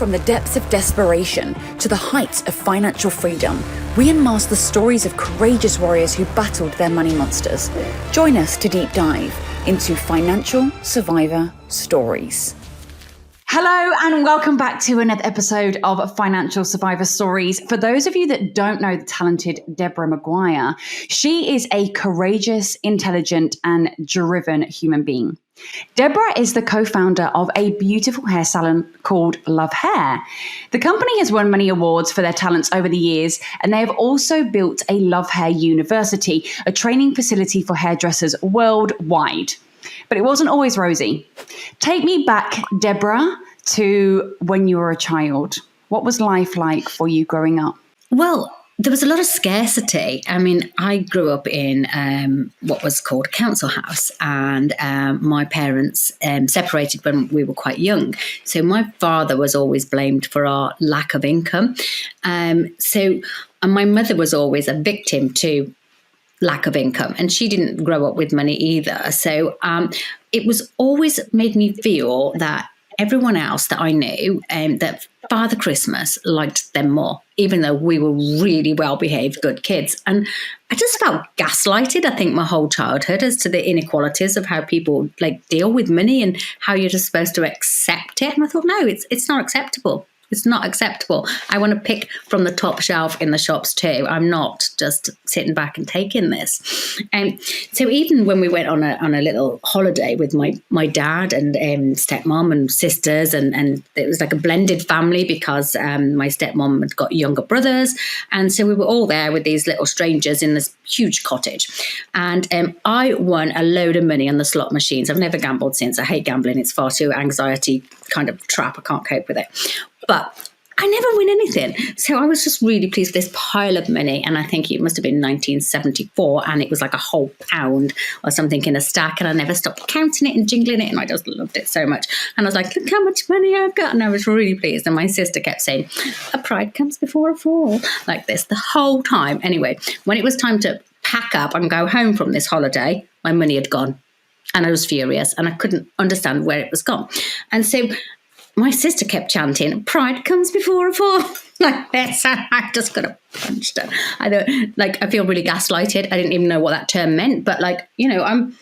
From the depths of desperation to the heights of financial freedom, we unmask the stories of courageous warriors who battled their money monsters. Join us to deep dive into Financial Survivor Stories. Hello and welcome back to another episode of Financial Survivor Stories. For those of you that don't know the talented Deborah Maguire, she is a courageous, intelligent and driven human being. Deborah is the co-founder of a beautiful hair salon called Love Hair. The company has won many awards for their talents over the years, and they have also built a Love Hair University, a training facility for hairdressers worldwide. But it wasn't always rosy. Take me back, Deborah, to when you were a child. What was life like for you growing up? Well, there was a lot of scarcity. I mean, I grew up in what was called a council house, and my parents separated when we were quite young. So my father was always blamed for our lack of income. And my mother was always a victim to lack of income, and she didn't grow up with money either. So it was always made me feel that everyone else that I knew, that Father Christmas liked them more, even though we were really well-behaved, good kids. And I just felt gaslighted, I think, my whole childhood as to the inequalities of how people deal with money and how you're just supposed to accept it. And I thought, no, it's not acceptable. It's not acceptable. I want to pick from the top shelf in the shops too. I'm not just sitting back and taking this. So even when we went on a little holiday with my dad and stepmom and sisters, and it was like a blended family because my stepmom had got younger brothers. And so we were all there with these little strangers in this huge cottage. And I won a load of money on the slot machines. I've never gambled since. I hate gambling. It's far too anxiety kind of trap. I can't cope with it. But I never win anything. So I was just really pleased with this pile of money. And I think it must have been 1974. And it was like a whole pound or something in a stack. And I never stopped counting it and jingling it. And I just loved it so much. And I was like, look how much money I've got. And I was really pleased. And my sister kept saying, a pride comes before a fall, like this the whole time. Anyway, when it was time to pack up and go home from this holiday, my money had gone. And I was furious. And I couldn't understand where it was gone. And so my sister kept chanting, pride comes before a fall, like this. And I just got to punch her. I feel really gaslighted. I didn't even know what that term meant. But I'm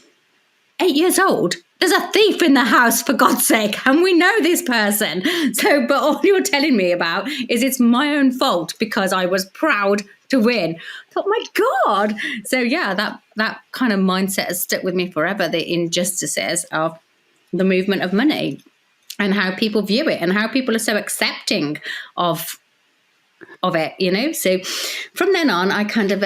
8 years old. There's a thief in the house, for God's sake. And we know this person. But all you're telling me about is it's my own fault because I was proud to win. I thought, my God. So yeah, that kind of mindset has stuck with me forever, the injustices of the movement of money. And how people view it and how people are so accepting of it, So from then on, I kind of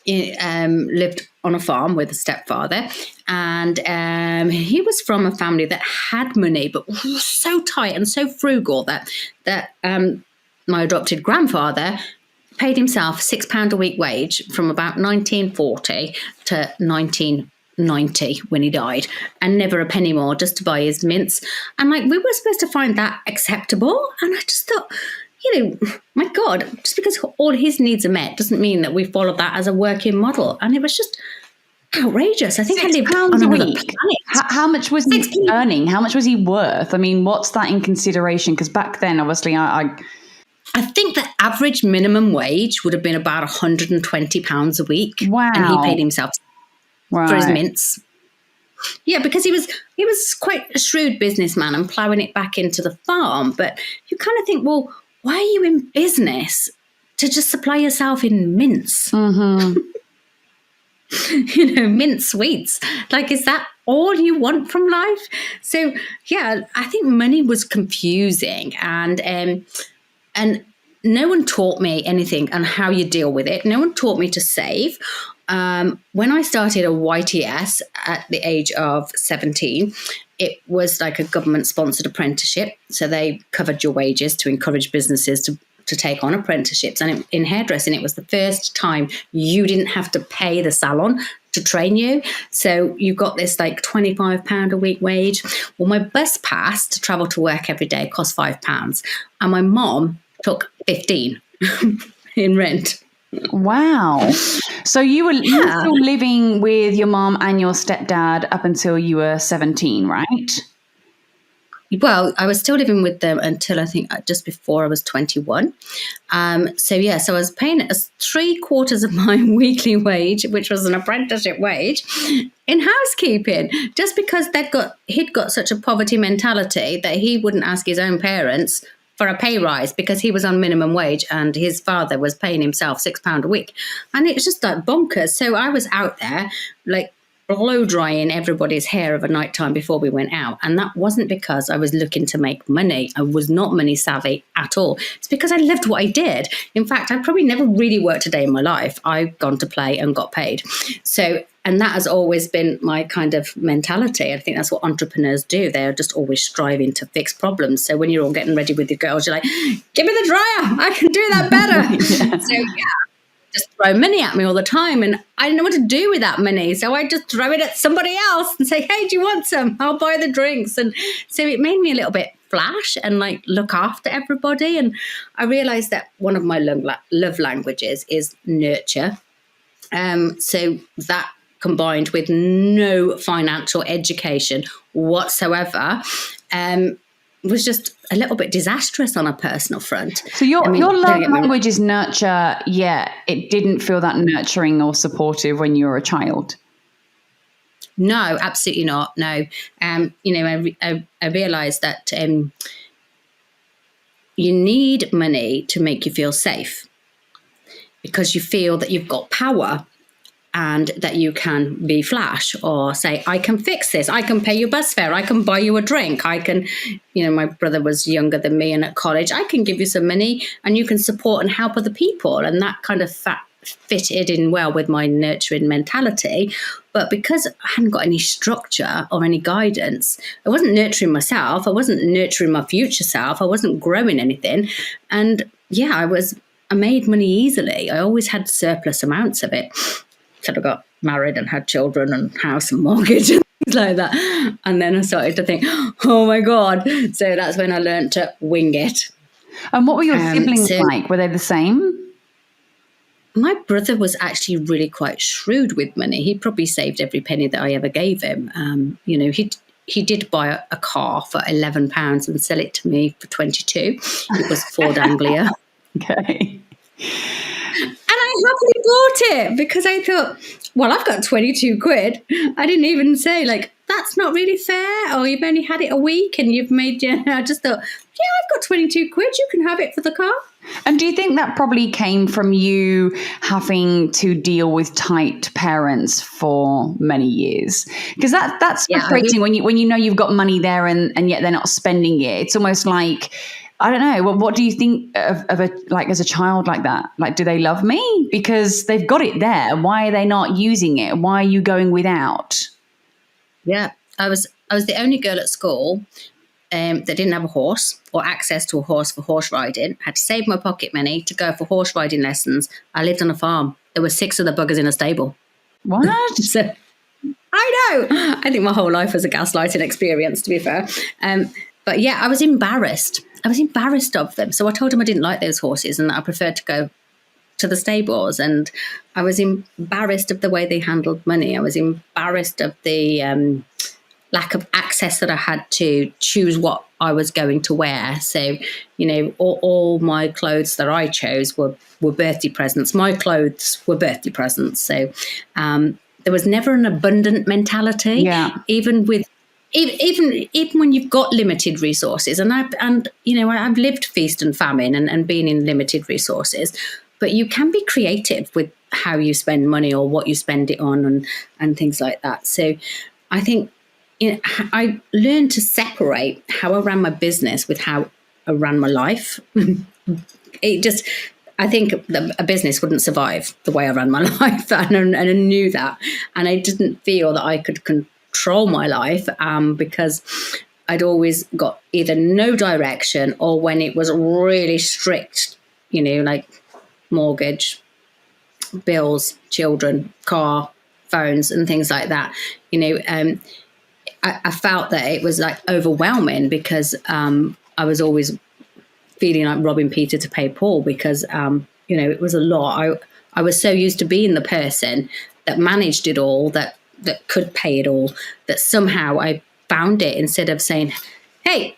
lived on a farm with a stepfather. And he was from a family that had money, but was so tight and so frugal that my adopted grandfather paid himself £6 a week wage from about 1940 to 1990 when he died, and never a penny more, just to buy his mints. And we were supposed to find that acceptable. And I just thought, my God, just because all his needs are met doesn't mean that we follow that as a working model. And it was just outrageous. I think I lived on another planet. How much was he earning? How much was he worth? I mean, what's that in consideration? Because back then, obviously, I think the average minimum wage would have been about £120 a week. Wow. And he paid himself for his mints. Yeah, because he was quite a shrewd businessman and ploughing it back into the farm. But you kind of think, well, why are you in business to just supply yourself in mints? Mm-hmm. Mint sweets. Is that all you want from life? So yeah, I think money was confusing, and no one taught me anything on how you deal with it. No one taught me to save. When I started a YTS at the age of 17, it was like a government-sponsored apprenticeship. So they covered your wages to encourage businesses to take on apprenticeships. And in hairdressing, it was the first time you didn't have to pay the salon to train you. So you got this £25 a week wage. Well, my bus pass to travel to work every day cost £5. And my mom took 15 in rent. Wow. So you were still living with your mom and your stepdad up until you were 17, right? Well, I was still living with them until I think just before I was 21. So I was paying us 3/4 of my weekly wage, which was an apprenticeship wage, in housekeeping, just because he'd got such a poverty mentality that he wouldn't ask his own parents for a pay rise because he was on minimum wage and his father was paying himself £6 a week. And it was just like bonkers. So I was out there like blow drying everybody's hair of a night time before we went out. And that wasn't because I was looking to make money. I was not money savvy at all. It's because I loved what I did. In fact, I probably never really worked a day in my life. I've gone to play and got paid. And that has always been my kind of mentality. I think that's what entrepreneurs do. They're just always striving to fix problems. So when you're all getting ready with your girls, you're like, give me the dryer. I can do that better. Just throw money at me all the time, and I didn't know what to do with that money, so I just throw it at somebody else and say, hey, do you want some? I'll buy the drinks. And so it made me a little bit flash and like look after everybody. And I realized that one of my love languages is nurture. So that combined with no financial education whatsoever was just a little bit disastrous on a personal front. So your love language is nurture, yet it didn't feel that nurturing or supportive when you were a child? No, absolutely not. No. I realised that you need money to make you feel safe because you feel that you've got power and that you can be flash or say, I can fix this. I can pay your bus fare. I can buy you a drink. I can, my brother was younger than me and at college. I can give you some money and you can support and help other people. And that kind of fitted in well with my nurturing mentality. But because I hadn't got any structure or any guidance, I wasn't nurturing myself. I wasn't nurturing my future self. I wasn't growing anything. And I made money easily. I always had surplus amounts of it. I got married and had children and house and mortgage and things like that. And then I started to think, oh my God. So that's when I learned to wing it. And what were your siblings like? Were they the same? My brother was actually really quite shrewd with money. He probably saved every penny that I ever gave him. He did buy a car for £11 and sell it to me for 22. It was Ford Anglia. Okay. And I happily bought it because I thought, well, I've got 22 quid. I didn't even say that's not really fair. Or you've only had it a week and you've made, I just thought, I've got 22 quid. You can have it for the car. And do you think that probably came from you having to deal with tight parents for many years? Because that's frustrating when you know you've got money there and yet they're not spending it. It's almost like, I don't know. What do you think of as a child like that? Like, do they love me? Because they've got it there. Why are they not using it? Why are you going without? Yeah, I was the only girl at school that didn't have a horse or access to a horse for horse riding. Had to save my pocket money to go for horse riding lessons. I lived on a farm. There were 6 other buggers in a stable. What? So, I know. I think my whole life was a gaslighting experience, to be fair. But yeah, I was embarrassed. I was embarrassed of them. So I told them I didn't like those horses and that I preferred to go to the stables. And I was embarrassed of the way they handled money. I was embarrassed of the lack of access that I had to choose what I was going to wear. So, all my clothes that I chose were birthday presents. My clothes were birthday presents. So there was never an abundant mentality. Yeah. Even when you've got limited resources, and I've lived feast and famine and been in limited resources, but you can be creative with how you spend money or what you spend it on and things like that. So I think I learned to separate how I ran my business with how I ran my life. I think a business wouldn't survive the way I ran my life, and I knew that, and I didn't feel that I could control my life because I'd always got either no direction or when it was really strict, like mortgage, bills, children, car, phones and things like that, I felt that it was like overwhelming because I was always feeling like robbing Peter to pay Paul because, it was a lot. I was so used to being the person that managed it all, that could pay it all, that somehow I found it instead of saying, hey,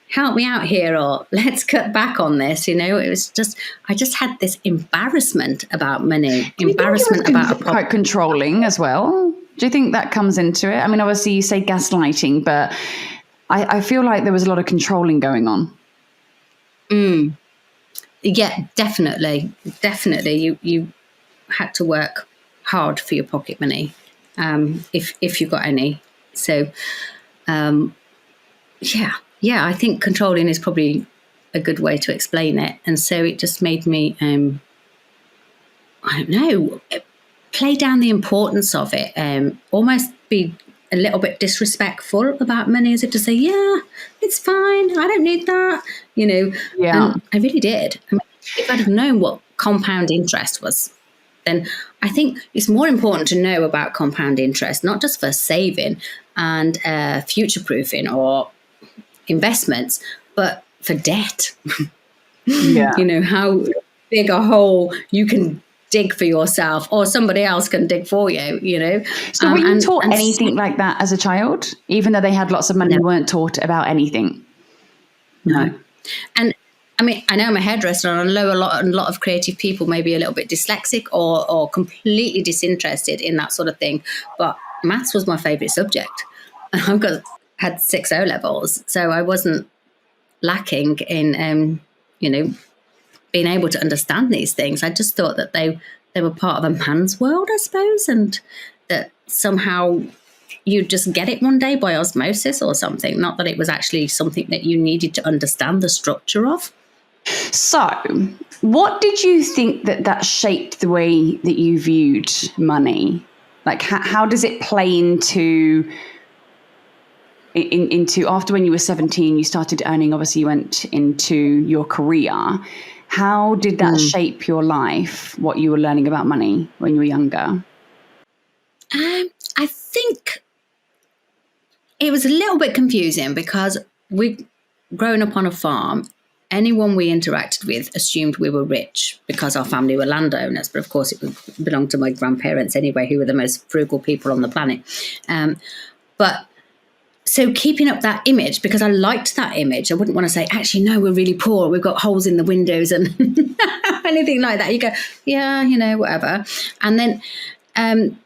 help me out here, or let's cut back on this. It was just, I just had this embarrassment about money, embarrassment about quite controlling as well. Do you think that comes into it? I mean, obviously you say gaslighting, but I feel like there was a lot of controlling going on. Yeah, definitely. You had to work hard for your pocket money, if you got any. So, yeah, I think controlling is probably a good way to explain it. And so it just made me, I don't know, play down the importance of it, almost be a little bit disrespectful about money, as if to say, yeah, it's fine, I don't need that, Yeah. And I really did. I mean, if I'd have known what compound interest was, then I think it's more important to know about compound interest, not just for saving and future-proofing or investments, but for debt. Yeah. How big a hole you can dig for yourself, or somebody else can dig for you. So were you taught anything like that as a child? Even though they had lots of money, you weren't taught about anything? No. And I mean, I know I'm a hairdresser, and I know a lot of creative people may be a little bit dyslexic or completely disinterested in that sort of thing. But maths was my favourite subject. I've had 6 O levels, so I wasn't lacking in being able to understand these things. I just thought that they were part of a man's world, I suppose, and that somehow you just get it one day by osmosis or something. Not that it was actually something that you needed to understand the structure of. So, what did you think that shaped the way that you viewed money? Like, how does it play into after when you were 17, you started earning, obviously you went into your career. How did that shape your life, what you were learning about money when you were younger? I think it was a little bit confusing because we'd grown up on a farm. Anyone we interacted with assumed we were rich because our family were landowners. But of course, it belonged to my grandparents anyway, who were the most frugal people on the planet. So keeping up that image, because I liked that image, I wouldn't want to say, actually, no, we're really poor. We've got holes in the windows and anything like that. You go, yeah, whatever. And then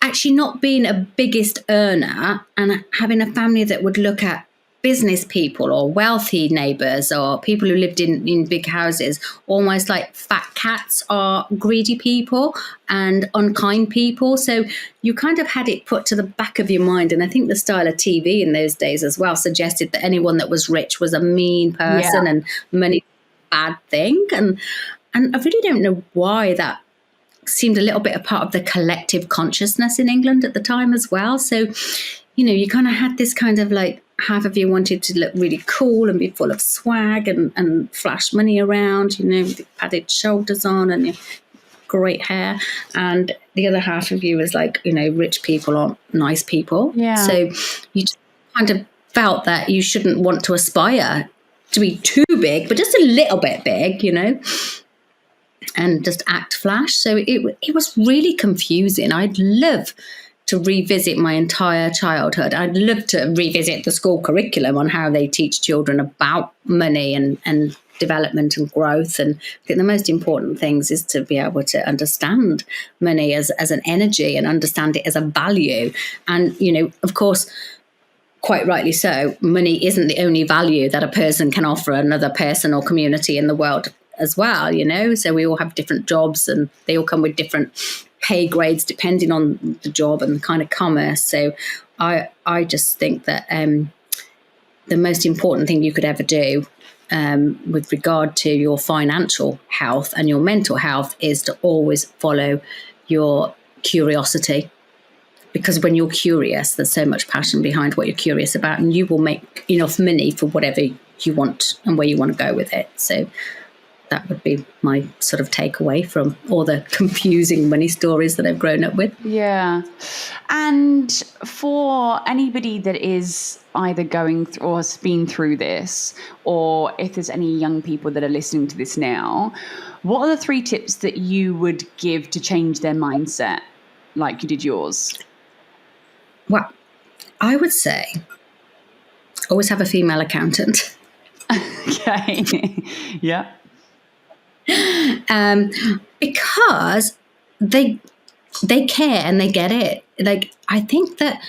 actually not being a biggest earner and having a family that would look at business people or wealthy neighbours or people who lived in big houses, almost like fat cats are greedy people and unkind people. So you kind of had it put to the back of your mind. And I think the style of TV in those days as well suggested that anyone that was rich was a mean person and money bad thing. And I really don't know why that seemed a little bit a part of the collective consciousness in England at the time as well. So, you kind of had this kind of like, half of you wanted to look really cool and be full of swag and flash money around, with the padded shoulders on and your great hair. And the other half of you was like, rich people aren't nice people. Yeah. So you just kind of felt that you shouldn't want to aspire to be too big, but just a little bit big, and just act flash. So it was really confusing. I'd love to revisit my entire childhood. I'd love to revisit the school curriculum on how they teach children about money and development and growth. And I think the most important things is to be able to understand money as an energy and understand it as a value. And, of course, quite rightly so, money isn't the only value that a person can offer another person or community in the world as well, So we all have different jobs and they all come with different pay grades depending on the job and the kind of commerce. So I just think that the most important thing you could ever do with regard to your financial health and your mental health is to always follow your curiosity. Because when you're curious, there's so much passion behind what you're curious about, and you will make enough money for whatever you want and where you want to go with it. So that would be my sort of takeaway from all the confusing money stories that I've grown up with. Yeah. And for anybody that is either going through or has been through this, or if there's any young people that are listening to this now, what are the 3 tips that you would give to change their mindset like you did yours? Well, I would say always have a female accountant. Okay. Yeah. Because they care and they get it. Like, I think that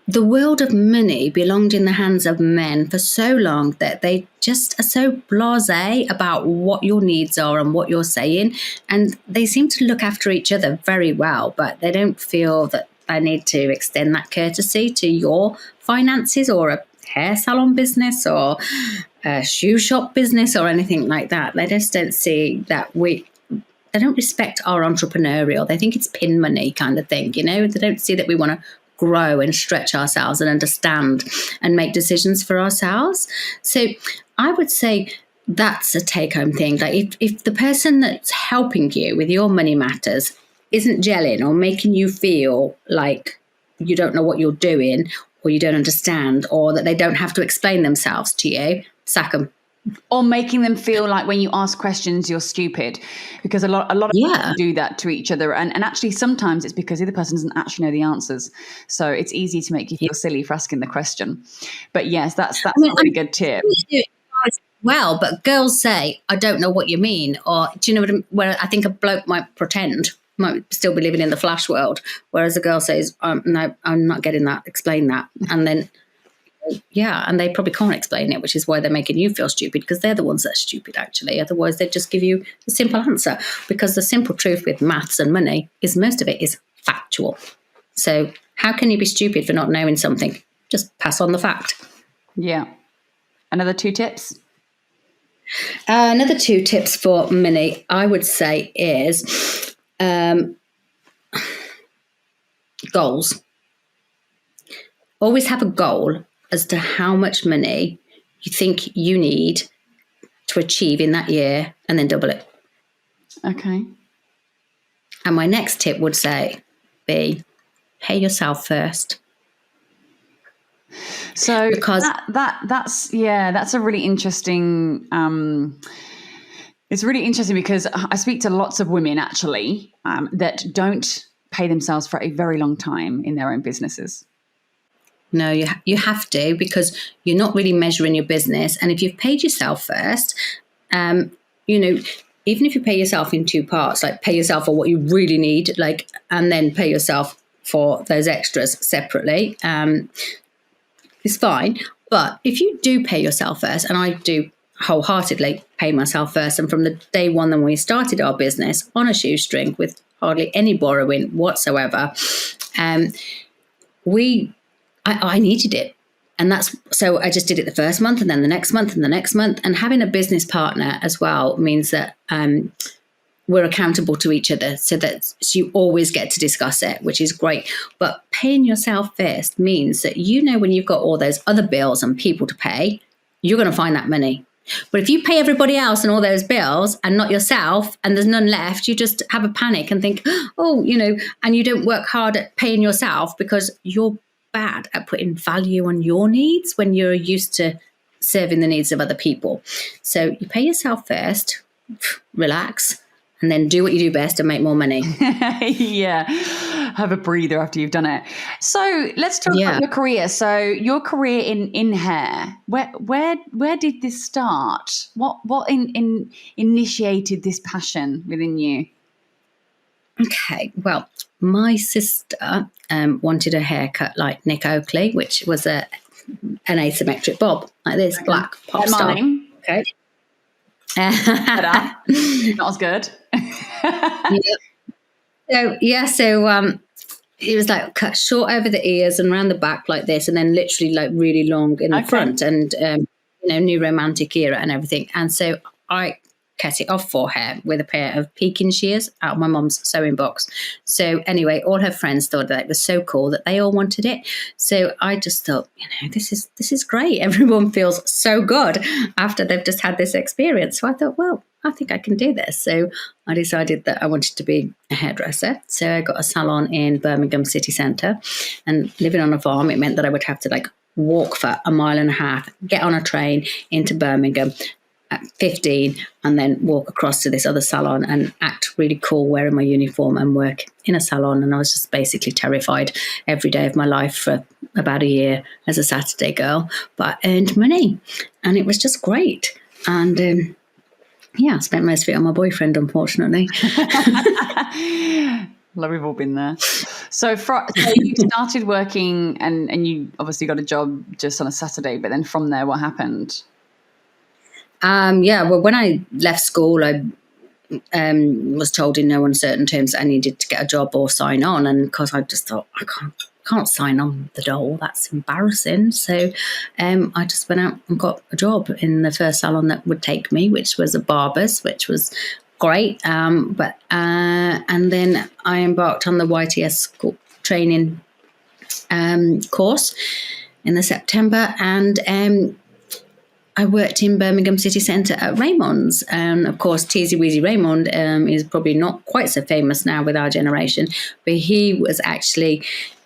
the world of money belonged in the hands of men for so long that they just are so blasé about what your needs are and what you're saying. And they seem to look after each other very well, but they don't feel that they need to extend that courtesy to your finances or a hair salon business or a shoe shop business or anything like that. They just don't see that they don't respect our entrepreneurial. They think it's pin money kind of thing, you know? They don't see that we want to grow and stretch ourselves and understand and make decisions for ourselves. So I would say that's a take-home thing. Like if the person that's helping you with your money matters isn't gelling or making you feel like you don't know what you're doing or you don't understand or that they don't have to explain themselves to you, sack them. Or making them feel like when you ask questions, you're stupid, because a lot of people do that to each other. And actually, sometimes it's because the other person doesn't actually know the answers. So it's easy to make you feel silly for asking the question. But yes, that's a really good tip. Well, but girls say, I don't know what you mean. Or do you know what I mean? Where I think a bloke might still be living in the flash world. Whereas a girl says, no, I'm not getting that. Explain that. And then and they probably can't explain it, which is why they're making you feel stupid, because they're the ones that are stupid, actually. Otherwise, they'd just give you the simple answer, because the simple truth with maths and money is most of it is factual. So how can you be stupid for not knowing something? Just pass on the fact. Yeah. Another 2 tips? Another 2 tips for money, I would say, is goals. Always have a goal as to how much money you think you need to achieve in that year, and then double it. Okay. And my next tip would be pay yourself first. So because that's a really interesting. It's really interesting because I speak to lots of women actually that don't pay themselves for a very long time in their own businesses. No, you have to, because you're not really measuring your business. And if you've paid yourself first, even if you pay yourself in 2 parts, like pay yourself for what you really need, and then pay yourself for those extras separately, it's fine. But if you do pay yourself first, and I do wholeheartedly pay myself first, and from the day one when we started our business on a shoestring with hardly any borrowing whatsoever, I needed it. And so I just did it the first month, and then the next month, and the next month. And having a business partner as well means that we're accountable to each other, so that you always get to discuss it, which is great. But paying yourself first means that when you've got all those other bills and people to pay, you're going to find that money. But if you pay everybody else and all those bills and not yourself, and there's none left, you just have a panic and think, and you don't work hard at paying yourself because you're bad at putting value on your needs when you're used to serving the needs of other people. So you pay yourself first, relax, and then do what you do best and make more money. Yeah. Have a breather after you've done it. So let's talk about your career. So your career in hair, where did this start? What initiated this passion within you? Okay, well, my sister wanted a haircut like Nick Oakley, which was an asymmetric bob, like this, black pop star. Okay. Not as good. So it was like cut short over the ears and around the back like this, and then literally like really long in the front, and new romantic era and everything. And so I cut it off for her with a pair of Pekin shears out of my mum's sewing box. So anyway, all her friends thought that it was so cool that they all wanted it. So I just thought, this is great. Everyone feels so good after they've just had this experience. So I thought, well, I think I can do this. So I decided that I wanted to be a hairdresser. So I got a salon in Birmingham city centre, and living on a farm, it meant that I would have to walk for 1.5 miles, get on a train into Birmingham at 15, and then walk across to this other salon and act really cool wearing my uniform and work in a salon. And I was just basically terrified every day of my life for about a year as a Saturday girl, but I earned money, and it was just great. And I spent most of it on my boyfriend, unfortunately. Well, we've all been there. So you started working and you obviously got a job just on a Saturday, but then from there, what happened? Well, when I left school, I was told in no uncertain terms that I needed to get a job or sign on. And because I just thought, I can't sign on the dole, that's embarrassing. So I just went out and got a job in the first salon that would take me, which was a barber's, which was great. And then I embarked on the YTS training course in the September, and I worked in Birmingham City Centre at Raymond's. And of course, Teasy Weezy Raymond is probably not quite so famous now with our generation, but he was actually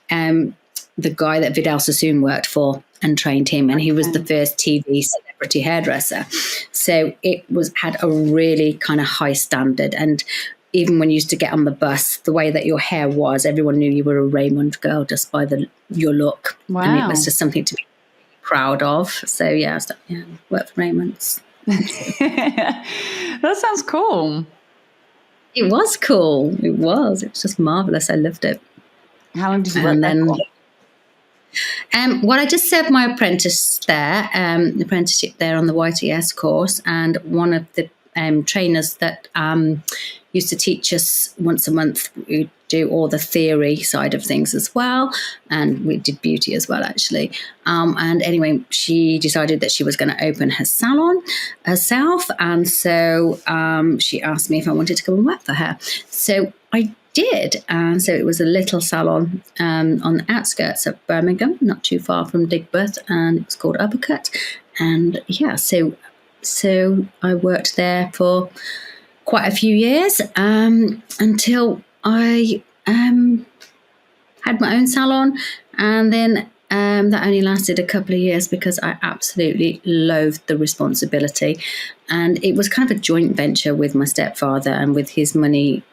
the guy that Vidal Sassoon worked for and trained him. And he was the first TV celebrity hairdresser. So it had a really kind of high standard. And even when you used to get on the bus, the way that your hair was, everyone knew you were a Raymond girl just by your look. Wow. And it was just something to be proud of. So I worked for Raymond's. That sounds cool. It was cool. It was just marvelous. I loved it. How long did you work there for? Well, I just served my apprenticeship there on the YTS course, and one of the trainers that used to teach us once a month. We do all the theory side of things as well, and we did beauty as well, actually. And anyway, she decided that she was going to open her salon herself, and so she asked me if I wanted to come and work for her. So I did, and so it was a little salon on the outskirts of Birmingham, not too far from Digbeth, and it was called Uppercut. And so I worked there for quite a few years until I had my own salon, and then that only lasted a couple of years because I absolutely loathed the responsibility. And it was kind of a joint venture with my stepfather, and with his money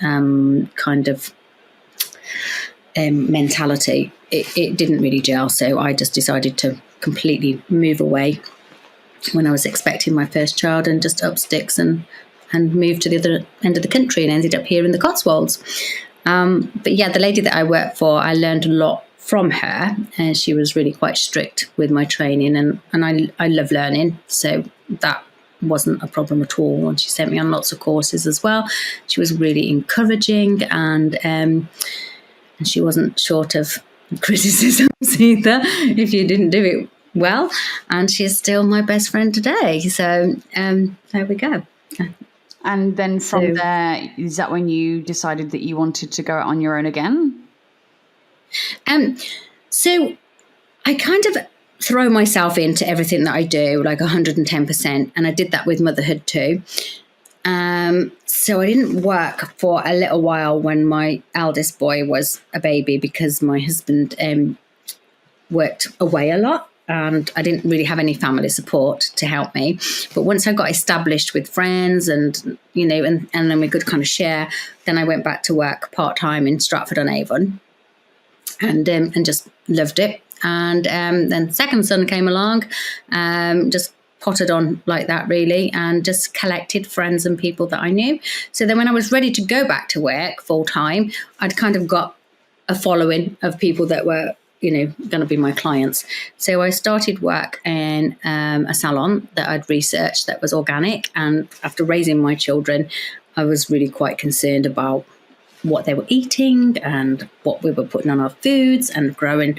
mentality, it didn't really gel. So I just decided to completely move away when I was expecting my first child, and just up sticks and moved to the other end of the country and ended up here in the Cotswolds. But the lady that I worked for, I learned a lot from her, and she was really quite strict with my training, and I love learning, so that wasn't a problem at all. And she sent me on lots of courses as well. She was really encouraging, and she wasn't short of criticisms either if you didn't do it well. And she's still my best friend today. So there we go. And then from there, is that when you decided that you wanted to go out on your own again? So I kind of throw myself into everything that I do, like 110%. And I did that with motherhood too. So I didn't work for a little while when my eldest boy was a baby, because my husband worked away a lot. And I didn't really have any family support to help me. But once I got established with friends and then we could kind of share, then I went back to work part-time in Stratford-on-Avon and just loved it. And then second son came along, just potted on like that really, and just collected friends and people that I knew. So then when I was ready to go back to work full-time, I'd kind of got a following of people that were going to be my clients. So I started work in a salon that I'd researched that was organic. And after raising my children, I was really quite concerned about what they were eating and what we were putting on our foods, and growing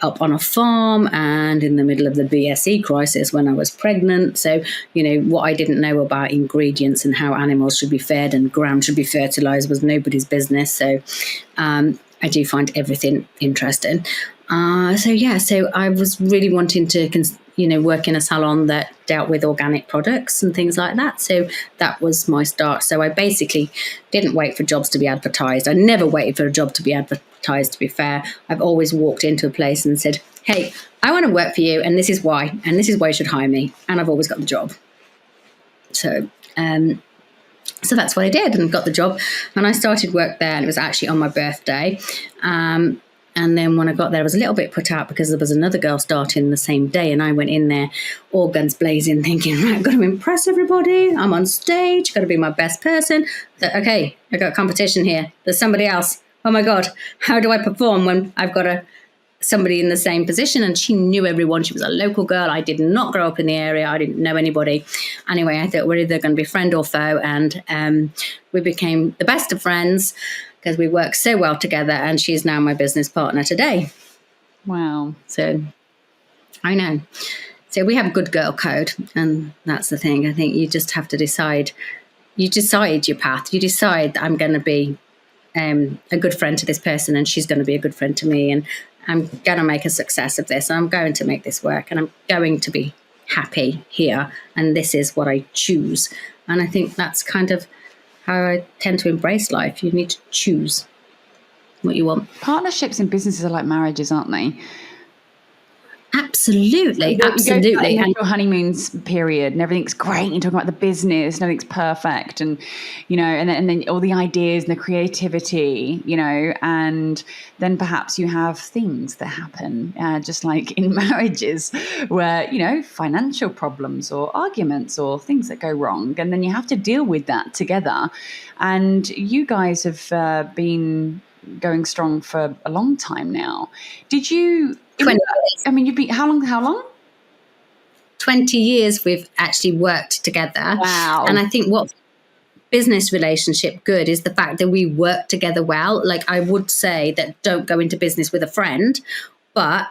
up on a farm and in the middle of the BSE crisis when I was pregnant. So, what I didn't know about ingredients and how animals should be fed and ground should be fertilized was nobody's business. So I do find everything interesting. So I was really wanting to, work in a salon that dealt with organic products and things like that. So that was my start. So I basically didn't wait for jobs to be advertised. I never waited for a job to be advertised, to be fair. I've always walked into a place and said, hey, I want to work for you, and this is why you should hire me. And I've always got the job. So that's what I did, and got the job. And I started work there, and it was actually on my birthday. And then when I got there, I was a little bit put out because there was another girl starting the same day. And I went in there all guns blazing, thinking, right, I've got to impress everybody. I'm on stage, got to be my best person. So, okay, I got competition here. There's somebody else. Oh my God, how do I perform when I've got somebody in the same position? And she knew everyone. She was a local girl. I did not grow up in the area. I didn't know anybody. Anyway, I thought we're either going to be friend or foe. And we became the best of friends because we work so well together, and she's now my business partner today. Wow. So I know. So we have a good girl code, and that's the thing. I think you just have to decide. You decide your path. You decide that I'm going to be a good friend to this person, and she's going to be a good friend to me, and I'm going to make a success of this, and I'm going to make this work, and I'm going to be happy here, and this is what I choose. And I think that's kind of how I tend to embrace life. You need to choose what you want. Partnerships in businesses are like marriages, aren't they? Absolutely, absolutely. You go through your honeymoons period and everything's great. You're talking about the business and everything's perfect, and and then all the ideas and the creativity, and then perhaps you have things that happen, just like in marriages, where financial problems or arguments or things that go wrong, and then you have to deal with that together. And you guys have been going strong for a long time now. Did you? 20 years. I mean, you've been how long? 20 years we've actually worked together. Wow. And I think what business relationship good is the fact that we work together well. Like, I would say that don't go into business with a friend, but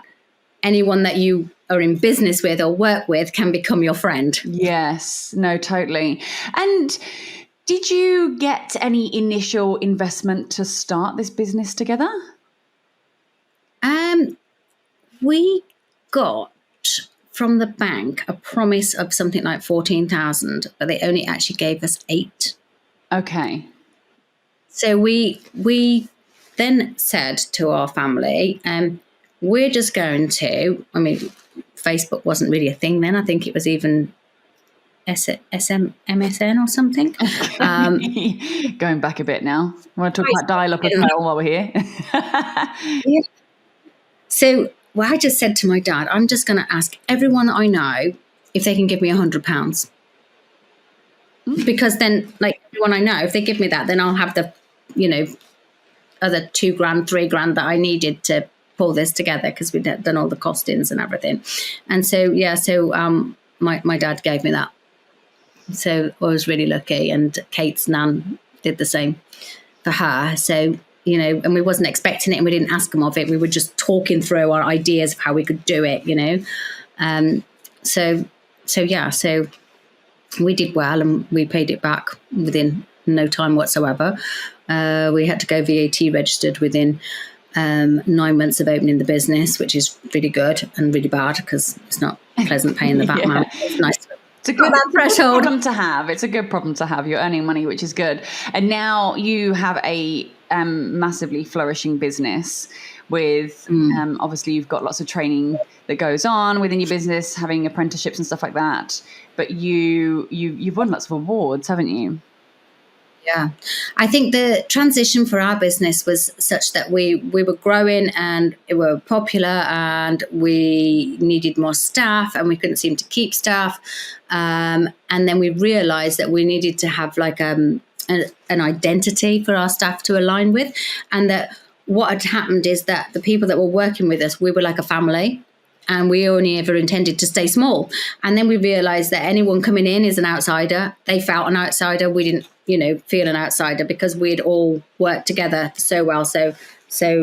anyone that you are in business with or work with can become your friend. Yes, no, totally. And did you get any initial investment to start this business together? We got from the bank a promise of something like 14,000, but they only actually gave us 8. Okay. So we then said to our family, we're just going to, Facebook wasn't really a thing then. I think it was even MSN or something. Going back a bit now. I want to talk about dial-up as well while we're here. Yeah. So I just said to my dad, I'm just going to ask everyone I know if they can give me £100. Because then, like, everyone I know, if they give me that, then I'll have the, other £2,000, £3,000 that I needed to pull this together, because we'd done all the costings and everything. And so, my dad gave me that. So I was really lucky, and Kate's nan did the same for her. So, and we wasn't expecting it, and we didn't ask them of it. We were just talking through our ideas of how we could do it, So we did well, and we paid it back within no time whatsoever. We had to go VAT registered within 9 months of opening the business, which is really good and really bad, because it's not pleasant paying the VAT man. It's nice to It's a good problem to have. It's a good problem to have. You're earning money, which is good. And now you have a massively flourishing business with, obviously you've got lots of training that goes on within your business, having apprenticeships and stuff like that. But you've won lots of awards, haven't you? Yeah, I think the transition for our business was such that we were growing, and we were popular, and we needed more staff, and we couldn't seem to keep staff. And then we realized that we needed to have like an identity for our staff to align with. And that what had happened is that the people that were working with us, we were like a family. And we only ever intended to stay small. And then we realized that anyone coming in is an outsider. They felt an outsider. We didn't, feel an outsider, because we'd all worked together so well, so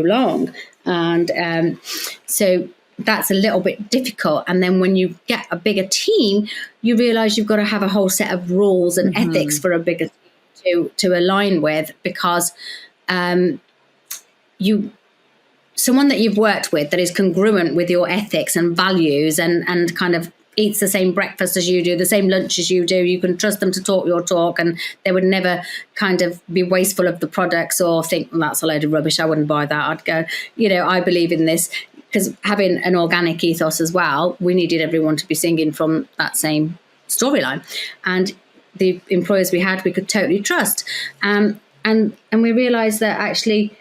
long. And so that's a little bit difficult. And then when you get a bigger team, you realize you've got to have a whole set of rules and ethics for a bigger team to align with, because someone that you've worked with that is congruent with your ethics and values, and kind of eats the same breakfast as you do, the same lunch as you do, you can trust them to talk your talk, and they would never kind of be wasteful of the products or think, well, that's a load of rubbish, I wouldn't buy that. I'd go, I believe in this. Because having an organic ethos as well, we needed everyone to be singing from that same storyline. And the employers we had, we could totally trust. And we realised that actually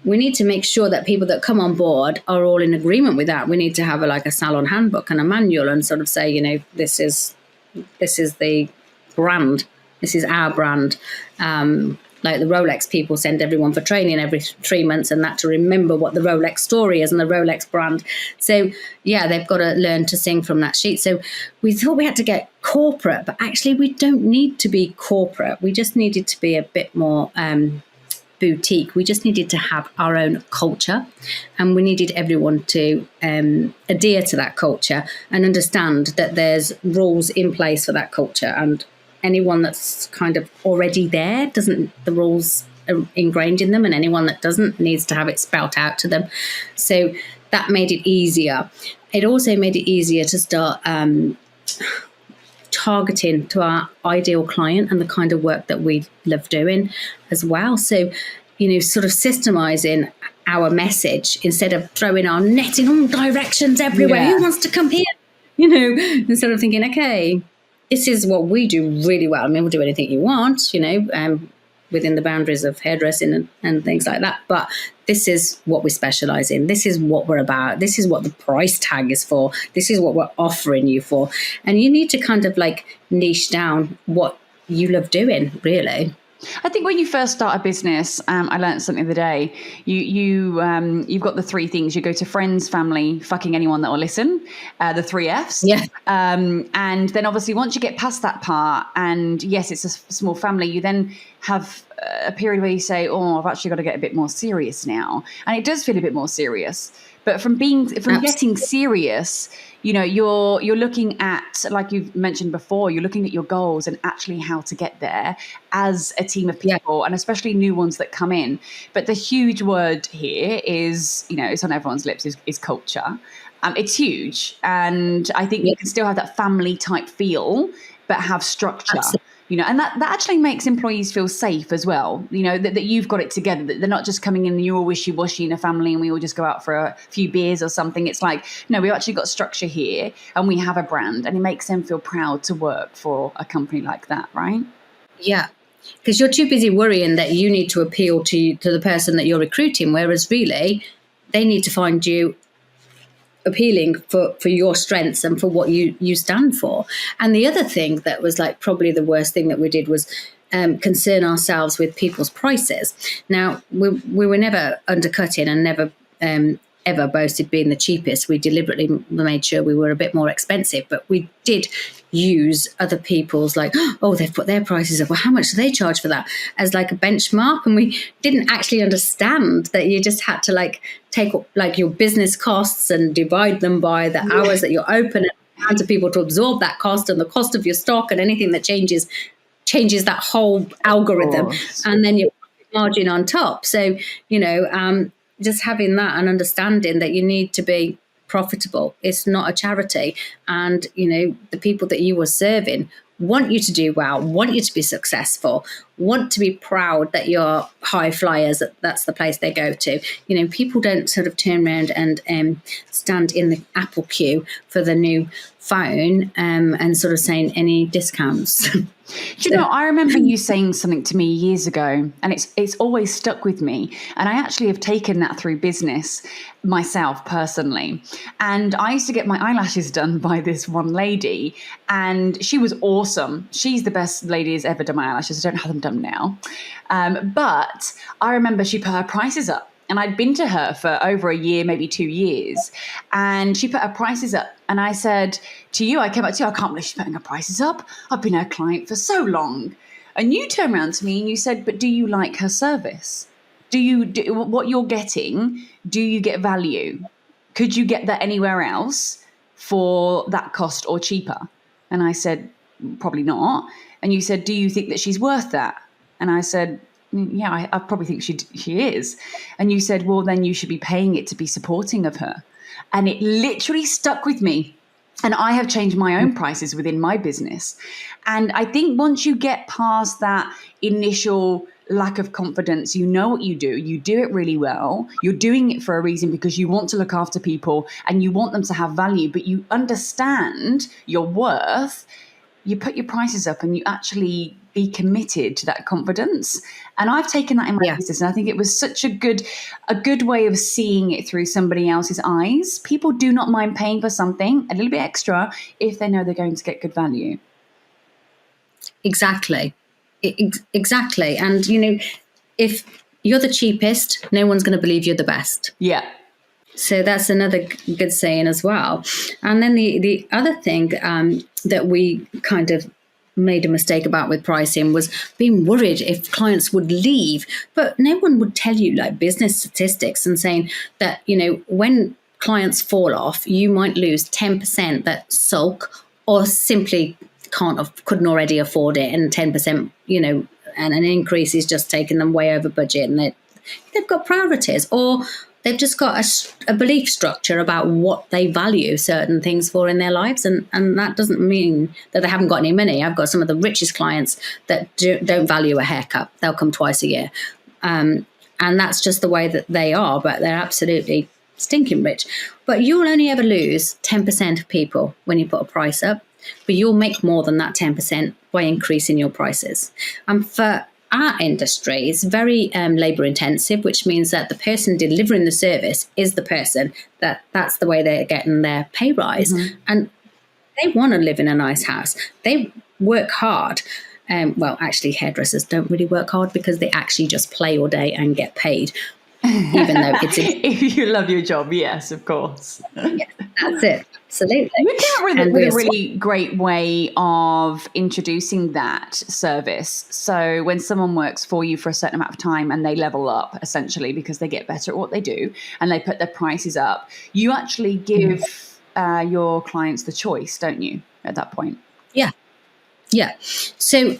we need to make sure that people that come on board are all in agreement with that. We need to have a salon handbook and a manual and sort of say, you know, this is the brand. This is our brand. Like the Rolex people send everyone for training every 3 months, and that to remember what the Rolex story is and the Rolex brand. So yeah, they've got to learn to sing from that sheet. So we thought we had to get corporate, but actually we don't need to be corporate. We just needed to be a bit more boutique. We just needed to have our own culture, and we needed everyone to adhere to that culture and understand that there's rules in place for that culture, and anyone that's kind of already there the rules are ingrained in them, and anyone that doesn't needs to have it spelt out to them. So that made it easier. It also made it easier to start targeting to our ideal client and the kind of work that we love doing as well. So, you know, sort of systemizing our message instead of throwing our net in all directions everywhere. Yeah. Who wants to come here? You know, instead of thinking, okay, this is what we do really well. I mean, we'll do anything you want, you know, within the boundaries of hairdressing and things like that. But this is what we specialize in. This is what we're about. This is what the price tag is for. This is what we're offering you for. And you need to kind of like niche down what you love doing, really. I think when you first start a business, I learned something the other day. You've got the three things. You go to friends, family, fucking anyone that will listen. The 3 Fs. Yeah. And then obviously once you get past that part, and yes, it's a small family, you then have a period where you say, "Oh, I've actually got to get a bit more serious now," and it does feel a bit more serious. But from getting serious, you know, you're looking at, like you've mentioned before, you're looking at your goals and actually how to get there as a team of people, and especially new ones that come in. But the huge word here is, you know, it's on everyone's lips, is culture. It's huge. And I think you can still have that family type feel, but have structure. Absolutely. You know, and that actually makes employees feel safe as well. You know, that you've got it together, that they're not just coming in and you're all wishy-washy in a family and we all just go out for a few beers or something. It's like, no, we've actually got structure here and we have a brand, and it makes them feel proud to work for a company like that, right? Yeah, because you're too busy worrying that you need to appeal to the person that you're recruiting, whereas really they need to find you appealing for your strengths and for what you stand for. And the other thing that was like probably the worst thing that we did was concern ourselves with people's prices. Now, we were never undercutting and never ever boasted being the cheapest. We deliberately made sure we were a bit more expensive, but we did use other people's like, oh, they've put their prices up. Well, how much do they charge for that? As like a benchmark. And we didn't actually understand that you just had to like take like your business costs and divide them by the hours that you're open and to people to absorb that cost and the cost of your stock, and anything that changes that whole algorithm. And then your margin on top. So, you know, just having that and understanding that you need to be profitable. It's not a charity. And, you know, the people that you were serving want you to do well, want you to be successful, want to be proud that you're high flyers, that's the place they go to. You know, people don't sort of turn around and stand in the Apple queue for the new phone and sort of saying any discounts. Do you know, I remember you saying something to me years ago, and it's always stuck with me. And I actually have taken that through business myself personally. And I used to get my eyelashes done by this one lady, and she was awesome. She's the best lady who's ever done my eyelashes. I don't have them done now. But I remember she put her prices up. And I'd been to her for over a year, maybe 2 years, and she put her prices up. And I said to you, I came up to you, I can't believe she's putting her prices up. I've been her client for so long. And you turned around to me and you said, but do you like her service? Do what you're getting, do you get value? Could you get that anywhere else for that cost or cheaper? And I said, probably not. And you said, do you think that she's worth that? And I said, yeah, I probably think she is. And you said, well, then you should be paying it to be supporting of her. And it literally stuck with me. And I have changed my own prices within my business. And I think once you get past that initial lack of confidence, you know what you do it really well. You're doing it for a reason because you want to look after people and you want them to have value, but you understand your worth. You put your prices up and you actually be committed to that confidence. And I've taken that in my business, and I think it was such a good way of seeing it through somebody else's eyes. People do not mind paying for something a little bit extra if they know they're going to get good value. Exactly. Exactly. And, if you're the cheapest, no one's going to believe you're the best. Yeah. So that's another good saying as well. And then the other thing that we kind of made a mistake about with pricing was being worried if clients would leave. But no one would tell you like business statistics and saying that, when clients fall off, you might lose 10% that sulk or simply couldn't already afford it, and 10%, and an increase is just taking them way over budget, and they've got priorities, or they've just got a belief structure about what they value certain things for in their lives. And that doesn't mean that they haven't got any money. I've got some of the richest clients that don't value a haircut. They'll come twice a year. And that's just the way that they are, but they're absolutely stinking rich. But you'll only ever lose 10% of people when you put a price up, but you'll make more than that 10% by increasing your prices. And for our industry is very labor intensive, which means that the person delivering the service is the person that's the way they're getting their pay rise. Mm-hmm. And they want to live in a nice house. They work hard. Well, actually, hairdressers don't really work hard because they actually just play all day and get paid. Even though it's if you love your job, yes, of course. Yeah, that's it. Absolutely. You came up with a really great way of introducing that service. So when someone works for you for a certain amount of time and they level up, essentially, because they get better at what they do and they put their prices up, you actually give your clients the choice, don't you, at that point? Yeah. Yeah. So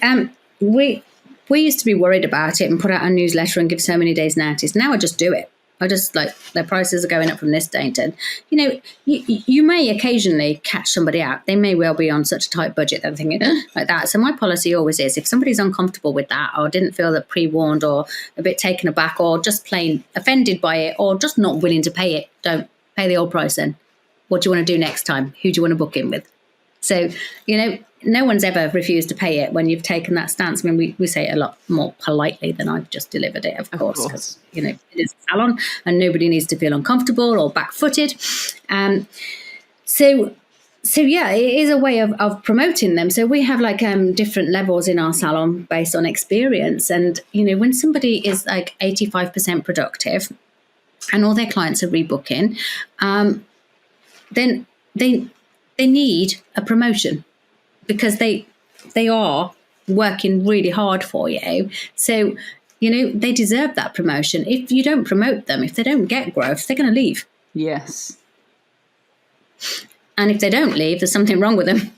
we used to be worried about it and put out a newsletter and give so many days notice. Now I just do it. I just their prices are going up from this date. And, you may occasionally catch somebody out. They may well be on such a tight budget that they're thinking like that. So my policy always is if somebody's uncomfortable with that or didn't feel that pre-warned or a bit taken aback or just plain offended by it or just not willing to pay it, don't pay the old price then. What do you want to do next time? Who do you want to book in with? So, no one's ever refused to pay it when you've taken that stance. I mean, we say it a lot more politely than I've just delivered it, of course, because, it is a salon and nobody needs to feel uncomfortable or back-footed. So yeah, it is a way of promoting them. So we have different levels in our salon based on experience. And, when somebody is 85% productive and all their clients are rebooking, then they need a promotion because they are working really hard for you. So, they deserve that promotion. If you don't promote them, if they don't get growth, they're going to leave. Yes. And if they don't leave, there's something wrong with them.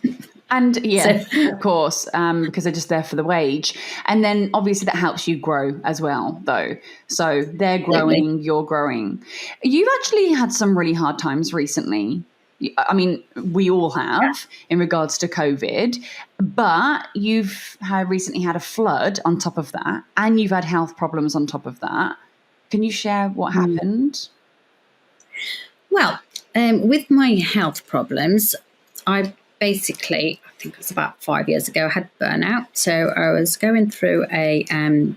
And of course, because they're just there for the wage. And then obviously that helps you grow as well, though. So they're growing, you're growing. You've actually had some really hard times recently. I mean, we all have in regards to COVID, but you've recently had a flood on top of that, and you've had health problems on top of that. Can you share what happened? Well, with my health problems, I think it was about 5 years ago, I had burnout. So I was going through a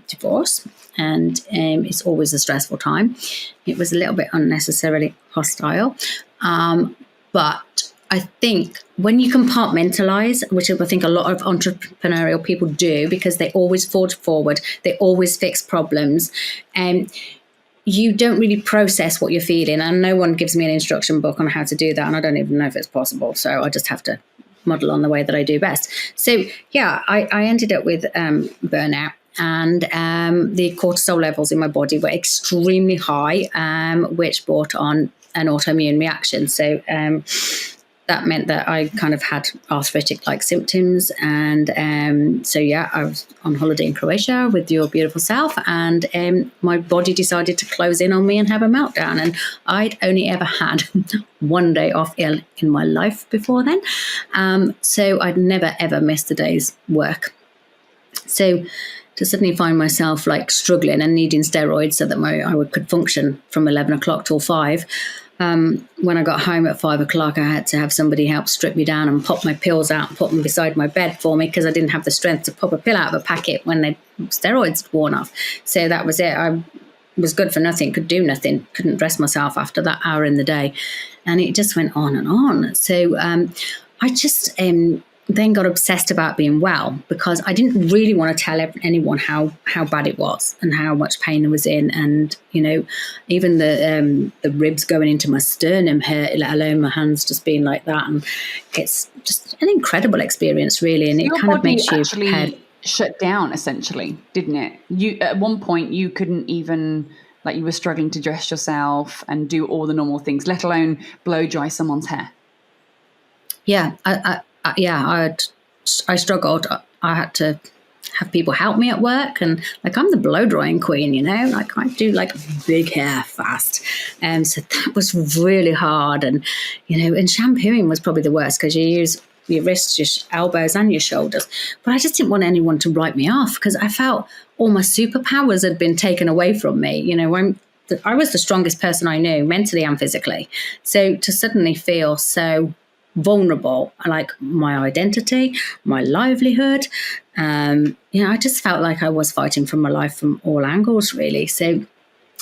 divorce, and it's always a stressful time. It was a little bit unnecessarily hostile. But I think when you compartmentalize, which I think a lot of entrepreneurial people do because they always forge forward, they always fix problems, and you don't really process what you're feeling. And no one gives me an instruction book on how to do that. And I don't even know if it's possible. So I just have to model on the way that I do best. So, yeah, I ended up with burnout. And the cortisol levels in my body were extremely high, which brought on an autoimmune reaction. So that meant that I kind of had arthritic-like symptoms. And so, yeah, I was on holiday in Croatia with your beautiful self, and my body decided to close in on me and have a meltdown. And I'd only ever had one day off ill in my life before then. So I'd never, ever missed a day's work. So to suddenly find myself struggling and needing steroids so that I could function from 11 o'clock till 5, when I got home at 5 o'clock, I had to have somebody help strip me down and pop my pills out and put them beside my bed for me because I didn't have the strength to pop a pill out of a packet when the steroids had worn off. So that was it. I was good for nothing, could do nothing, couldn't dress myself after that hour in the day. And it just went on and on. So I just then got obsessed about being well because I didn't really want to tell anyone how bad it was and how much pain I was in. And, even the ribs going into my sternum hurt, let alone my hands just being like that. And it's just an incredible experience, really. And Your it kind of makes you actually shut down, essentially, didn't it? You at one point you couldn't even, like, you were struggling to dress yourself and do all the normal things, let alone blow dry someone's hair. Yeah, I struggled. I had to have people help me at work, and like I'm the blow drying queen, like I do like big hair fast, and so that was really hard. And and shampooing was probably the worst because you use your wrists, your elbows, and your shoulders. But I just didn't want anyone to write me off because I felt all my superpowers had been taken away from me. I was the strongest person I knew, mentally and physically. So to suddenly feel so vulnerable, like my identity, my livelihood, I just felt like I was fighting for my life from all angles, really. So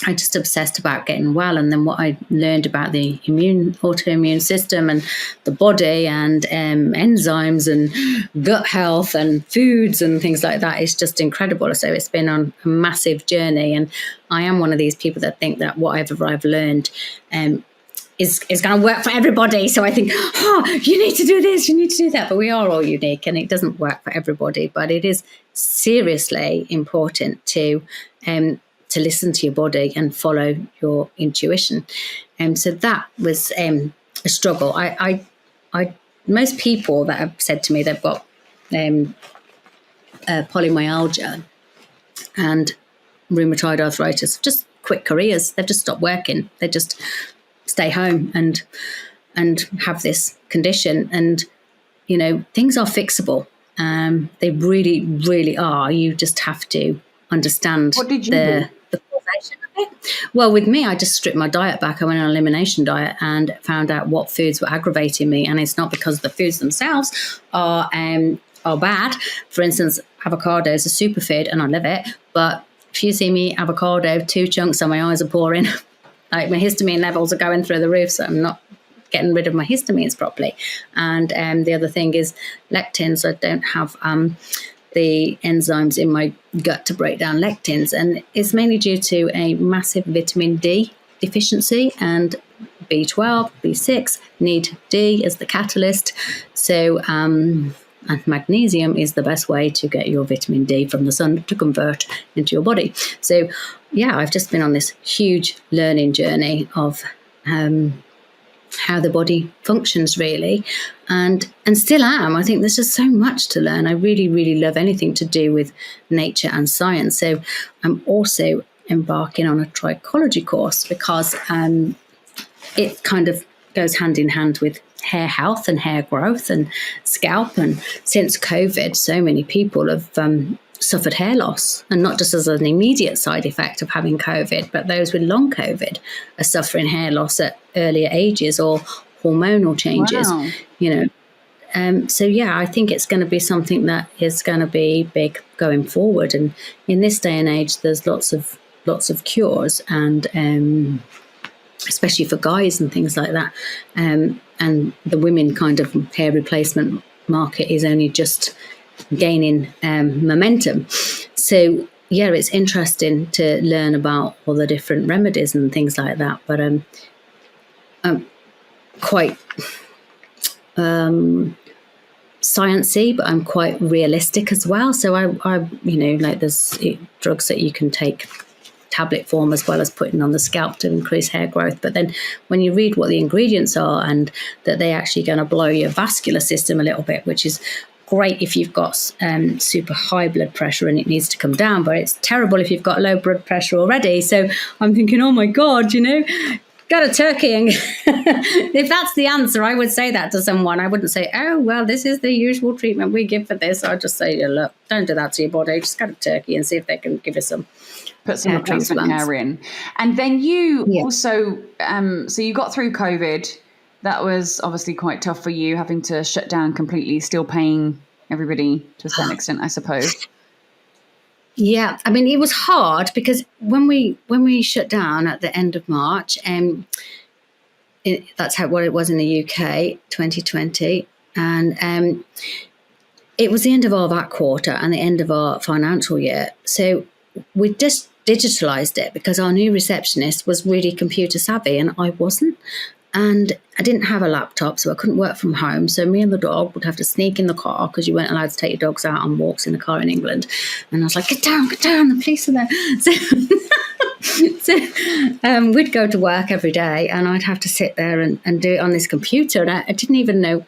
I just obsessed about getting well. And then what I learned about the autoimmune system and the body and enzymes and gut health and foods and things like that is just incredible. So it's been on a massive journey. And I am one of these people that think that whatever I've learned is going to work for everybody. So I think, you need to do this, you need to do that. But we are all unique and it doesn't work for everybody. But it is seriously important to listen to your body and follow your intuition. So that was a struggle. I most people that have said to me they've got polymyalgia and rheumatoid arthritis, just quit careers. They've just stopped working. They just stay home and have this condition. And things are fixable. They really, really are. You just have to understand what did you do? The causation of it. Well, with me, I just stripped my diet back. I went on an elimination diet and found out what foods were aggravating me. And it's not because the foods themselves are bad. For instance, avocado is a superfood and I love it. But if you see me avocado, 2 chunks and my eyes are pouring, like my histamine levels are going through the roof, so I'm not getting rid of my histamines properly. And the other thing is lectins. I don't have the enzymes in my gut to break down lectins, and it's mainly due to a massive vitamin D deficiency, and B12, B6 need D as the catalyst. So and magnesium is the best way to get your vitamin D from the sun to convert into your body. So yeah, I've just been on this huge learning journey of how the body functions, really, and still am. I think there's just so much to learn. I really, really love anything to do with nature and science. So I'm also embarking on a trichology course because it kind of goes hand in hand with hair health and hair growth and scalp. And since COVID, so many people have suffered hair loss, and not just as an immediate side effect of having COVID, but those with long COVID are suffering hair loss at earlier ages or hormonal changes. Wow. So yeah, I think it's going to be something that is going to be big going forward. And in this day and age, there's lots of cures, and especially for guys and things like that. And the women kind of hair replacement market is only just gaining momentum. So yeah, it's interesting to learn about all the different remedies and things like that. But I'm quite sciencey, but I'm quite realistic as well. So I like there's drugs that you can take tablet form as well as putting on the scalp to increase hair growth. But then when you read what the ingredients are and that they're actually going to blow your vascular system a little bit, which is great if you've got super high blood pressure and it needs to come down, but it's terrible if you've got low blood pressure already. So I'm thinking, oh my God, got a turkey. And if that's the answer, I would say that to someone. I wouldn't say, oh, well, this is the usual treatment we give for this. I'd just say, look, don't do that to your body. Just get a turkey and see if they can give you some. Put some replacement hair in. And then you also, so you got through COVID. That was obviously quite tough for you, having to shut down completely, still paying everybody to a certain extent, I suppose. Yeah, I mean, it was hard because when we shut down at the end of March, that's what it was in the UK, 2020, and it was the end of our VAT quarter and the end of our financial year. So we just digitalized it because our new receptionist was really computer savvy and I wasn't. And I didn't have a laptop, so I couldn't work from home. So me and the dog would have to sneak in the car because you weren't allowed to take your dogs out on walks in the car in England. And I was like, get down, the police are there. So we'd go to work every day and I'd have to sit there and do it on this computer. And I didn't even know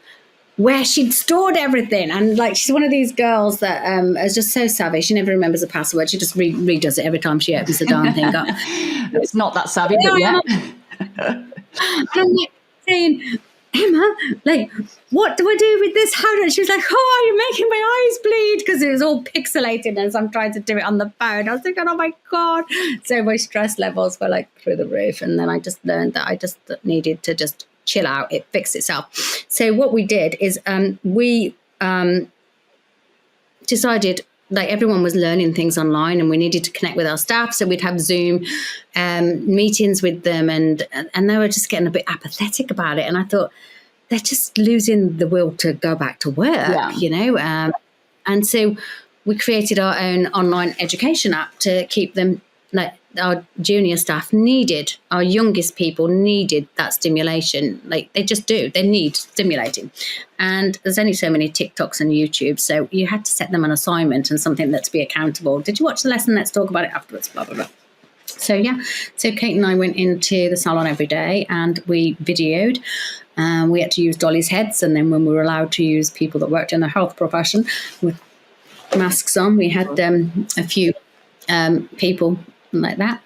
where she'd stored everything. And like, she's one of these girls that is just so savvy. She never remembers a password. She just redoes it every time she opens the darn thing up. It's not that savvy, but yeah. And I'm like saying, Emma, like, what do I do with this? How do I? She was like, oh, you're making my eyes bleed, because it was all pixelated as I'm trying to do it on the phone. I was thinking, oh my God. So my stress levels were like through the roof. And then I just learned that I just needed to just chill out. It fixed itself. So what we did is we decided, like, everyone was learning things online and we needed to connect with our staff. So we'd have Zoom meetings with them and they were just getting a bit apathetic about it. And I thought, they're just losing the will to go back to work, you know. And so we created our own online education app to keep them, like, our junior staff needed, our youngest people needed that stimulation. Like, they just do. They need stimulating. And there's only so many TikToks and YouTube. So you had to set them an assignment and something that's be accountable. Did you watch the lesson? Let's talk about it afterwards, blah, blah, blah. So, yeah. So Kate and I went into the salon every day and we videoed. We had to use dollies' heads. And then when we were allowed to use people that worked in the health profession with masks on, we had a few people like that,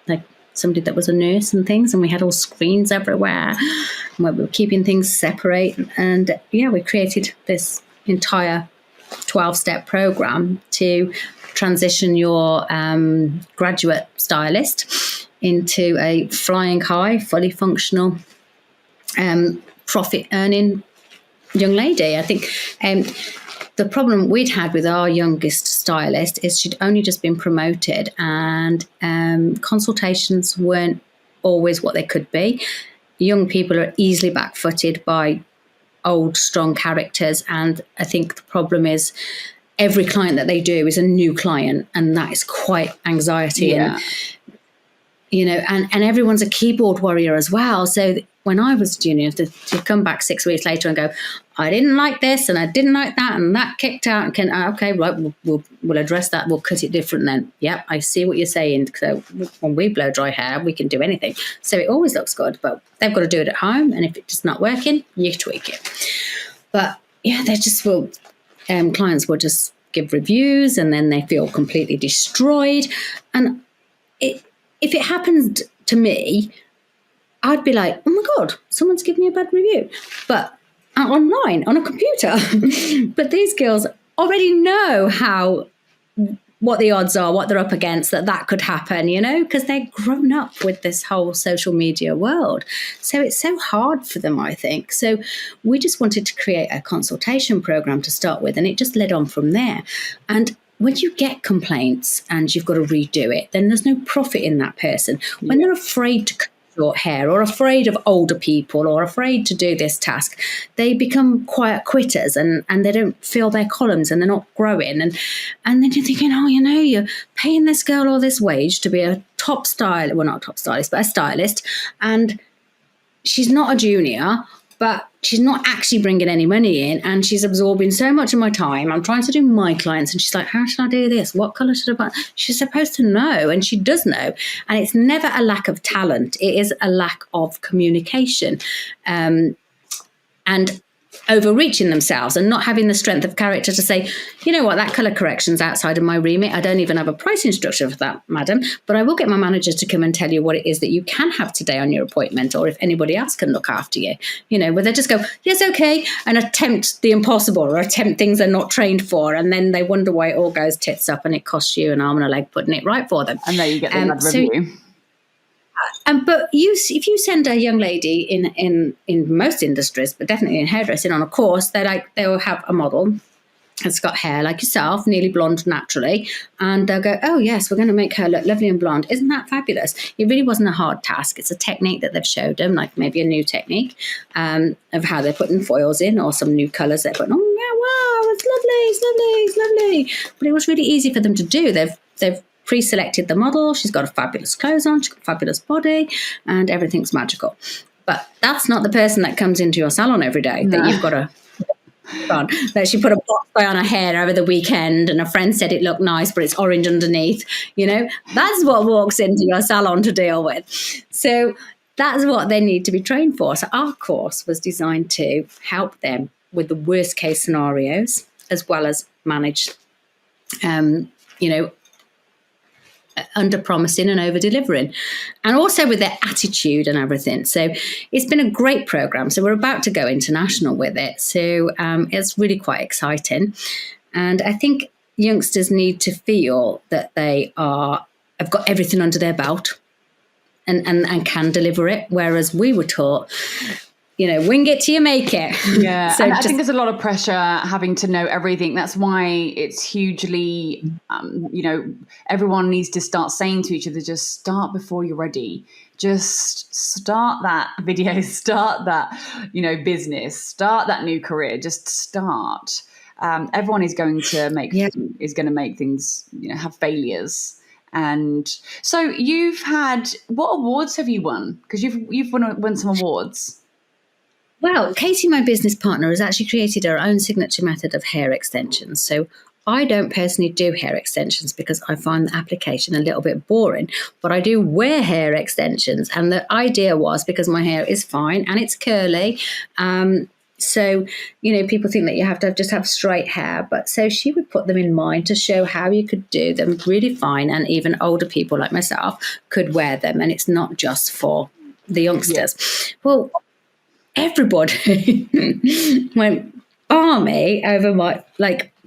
like somebody that was a nurse and things, and we had all screens everywhere where we were keeping things separate. And we created this entire 12-step program to transition your graduate stylist into a flying high, fully functional, profit earning young lady. I think the problem we'd had with our youngest stylist is she'd only just been promoted and consultations weren't always what they could be. Young people are easily back-footed by old, strong characters. And I think the problem is every client that they do is a new client, and that is quite anxiety. Yeah. And, you know, and everyone's a keyboard warrior as well. So when I was junior, to come back 6 weeks later and go, I didn't like this and I didn't like that and that kicked out. And okay, right, we'll address that. We'll cut it different then. Yep, I see what you're saying. So when we blow dry hair, we can do anything. So it always looks good, but they've got to do it at home. And if it's not working, you tweak it. But yeah, they just will. Clients will just give reviews and then they feel completely destroyed. And if it happened to me, I'd be like, oh my God, someone's given me a bad review. But online, on a computer. But these girls already know what the odds are, what they're up against, that could happen, you know, because they're grown up with this whole social media world. So it's so hard for them, I think. So we just wanted to create a consultation program to start with, and it just led on from there. And when you get complaints and you've got to redo it, then there's no profit in that person. When they're afraid to cut short hair or afraid of older people or afraid to do this task, they become quiet quitters and they don't fill their columns and they're not growing. And then you're thinking, oh, you know, you're paying this girl all this wage to be a top stylist, well, not a top stylist, but a stylist. And she's not a junior, but she's not actually bringing any money in, and she's absorbing so much of my time. I'm trying to do my clients, and she's like, how should I do this? What colour should I buy? She's supposed to know, and she does know. And it's never a lack of talent. It is a lack of communication. And overreaching themselves and not having the strength of character to say, you know what, that colour correction's outside of my remit. I don't even have a pricing structure for that, madam, but I will get my manager to come and tell you what it is that you can have today on your appointment, or if anybody else can look after you, where they just go, yes, okay, and attempt the impossible or attempt things they're not trained for, and then they wonder why it all goes tits up and it costs you an arm and a leg putting it right for them. And there you get the bad review. But if you send a young lady in most industries, but definitely in hairdressing, on a course, they'll have a model that's got hair like yourself, nearly blonde naturally, and they'll go, oh yes, we're going to make her look lovely and blonde. Isn't that fabulous? It really wasn't a hard task. It's a technique that they've showed them, like maybe a new technique of how they're putting foils in, or some new colours they're putting. Oh yeah, wow, it's lovely. But it was really easy for them to do. They've pre-selected the model. She's got a fabulous clothes on. She's got a fabulous body, and everything's magical. But that's not the person that comes into your salon every day that you've got to on. That she put a box dye on her hair over the weekend, and a friend said it looked nice, but it's orange underneath. That's what walks into your salon to deal with. So that's what they need to be trained for. So our course was designed to help them with the worst case scenarios, as well as manage, under promising and over delivering, and also with their attitude and everything. So it's been a great program. So we're about to go international with it. So it's really quite exciting. And I think youngsters need to feel that they have got everything under their belt and can deliver it. Whereas we were taught, wing it till you make it. Yeah, so and I think there's a lot of pressure having to know everything. That's why it's hugely, everyone needs to start saying to each other, just start before you're ready. Just start that video, start that, business, start that new career. Just start. Everyone is going to make things, have failures. And so what awards have you won? Because you've won some awards. Well, Katie, my business partner, has actually created her own signature method of hair extensions. So I don't personally do hair extensions because I find the application a little bit boring, but I do wear hair extensions. And the idea was, because my hair is fine and it's curly, so, people think that you have to just have straight hair. But so she would put them in mind to show how you could do them really fine, and even older people like myself could wear them. And it's not just for the youngsters. Yeah. Well, everybody went balmy over my,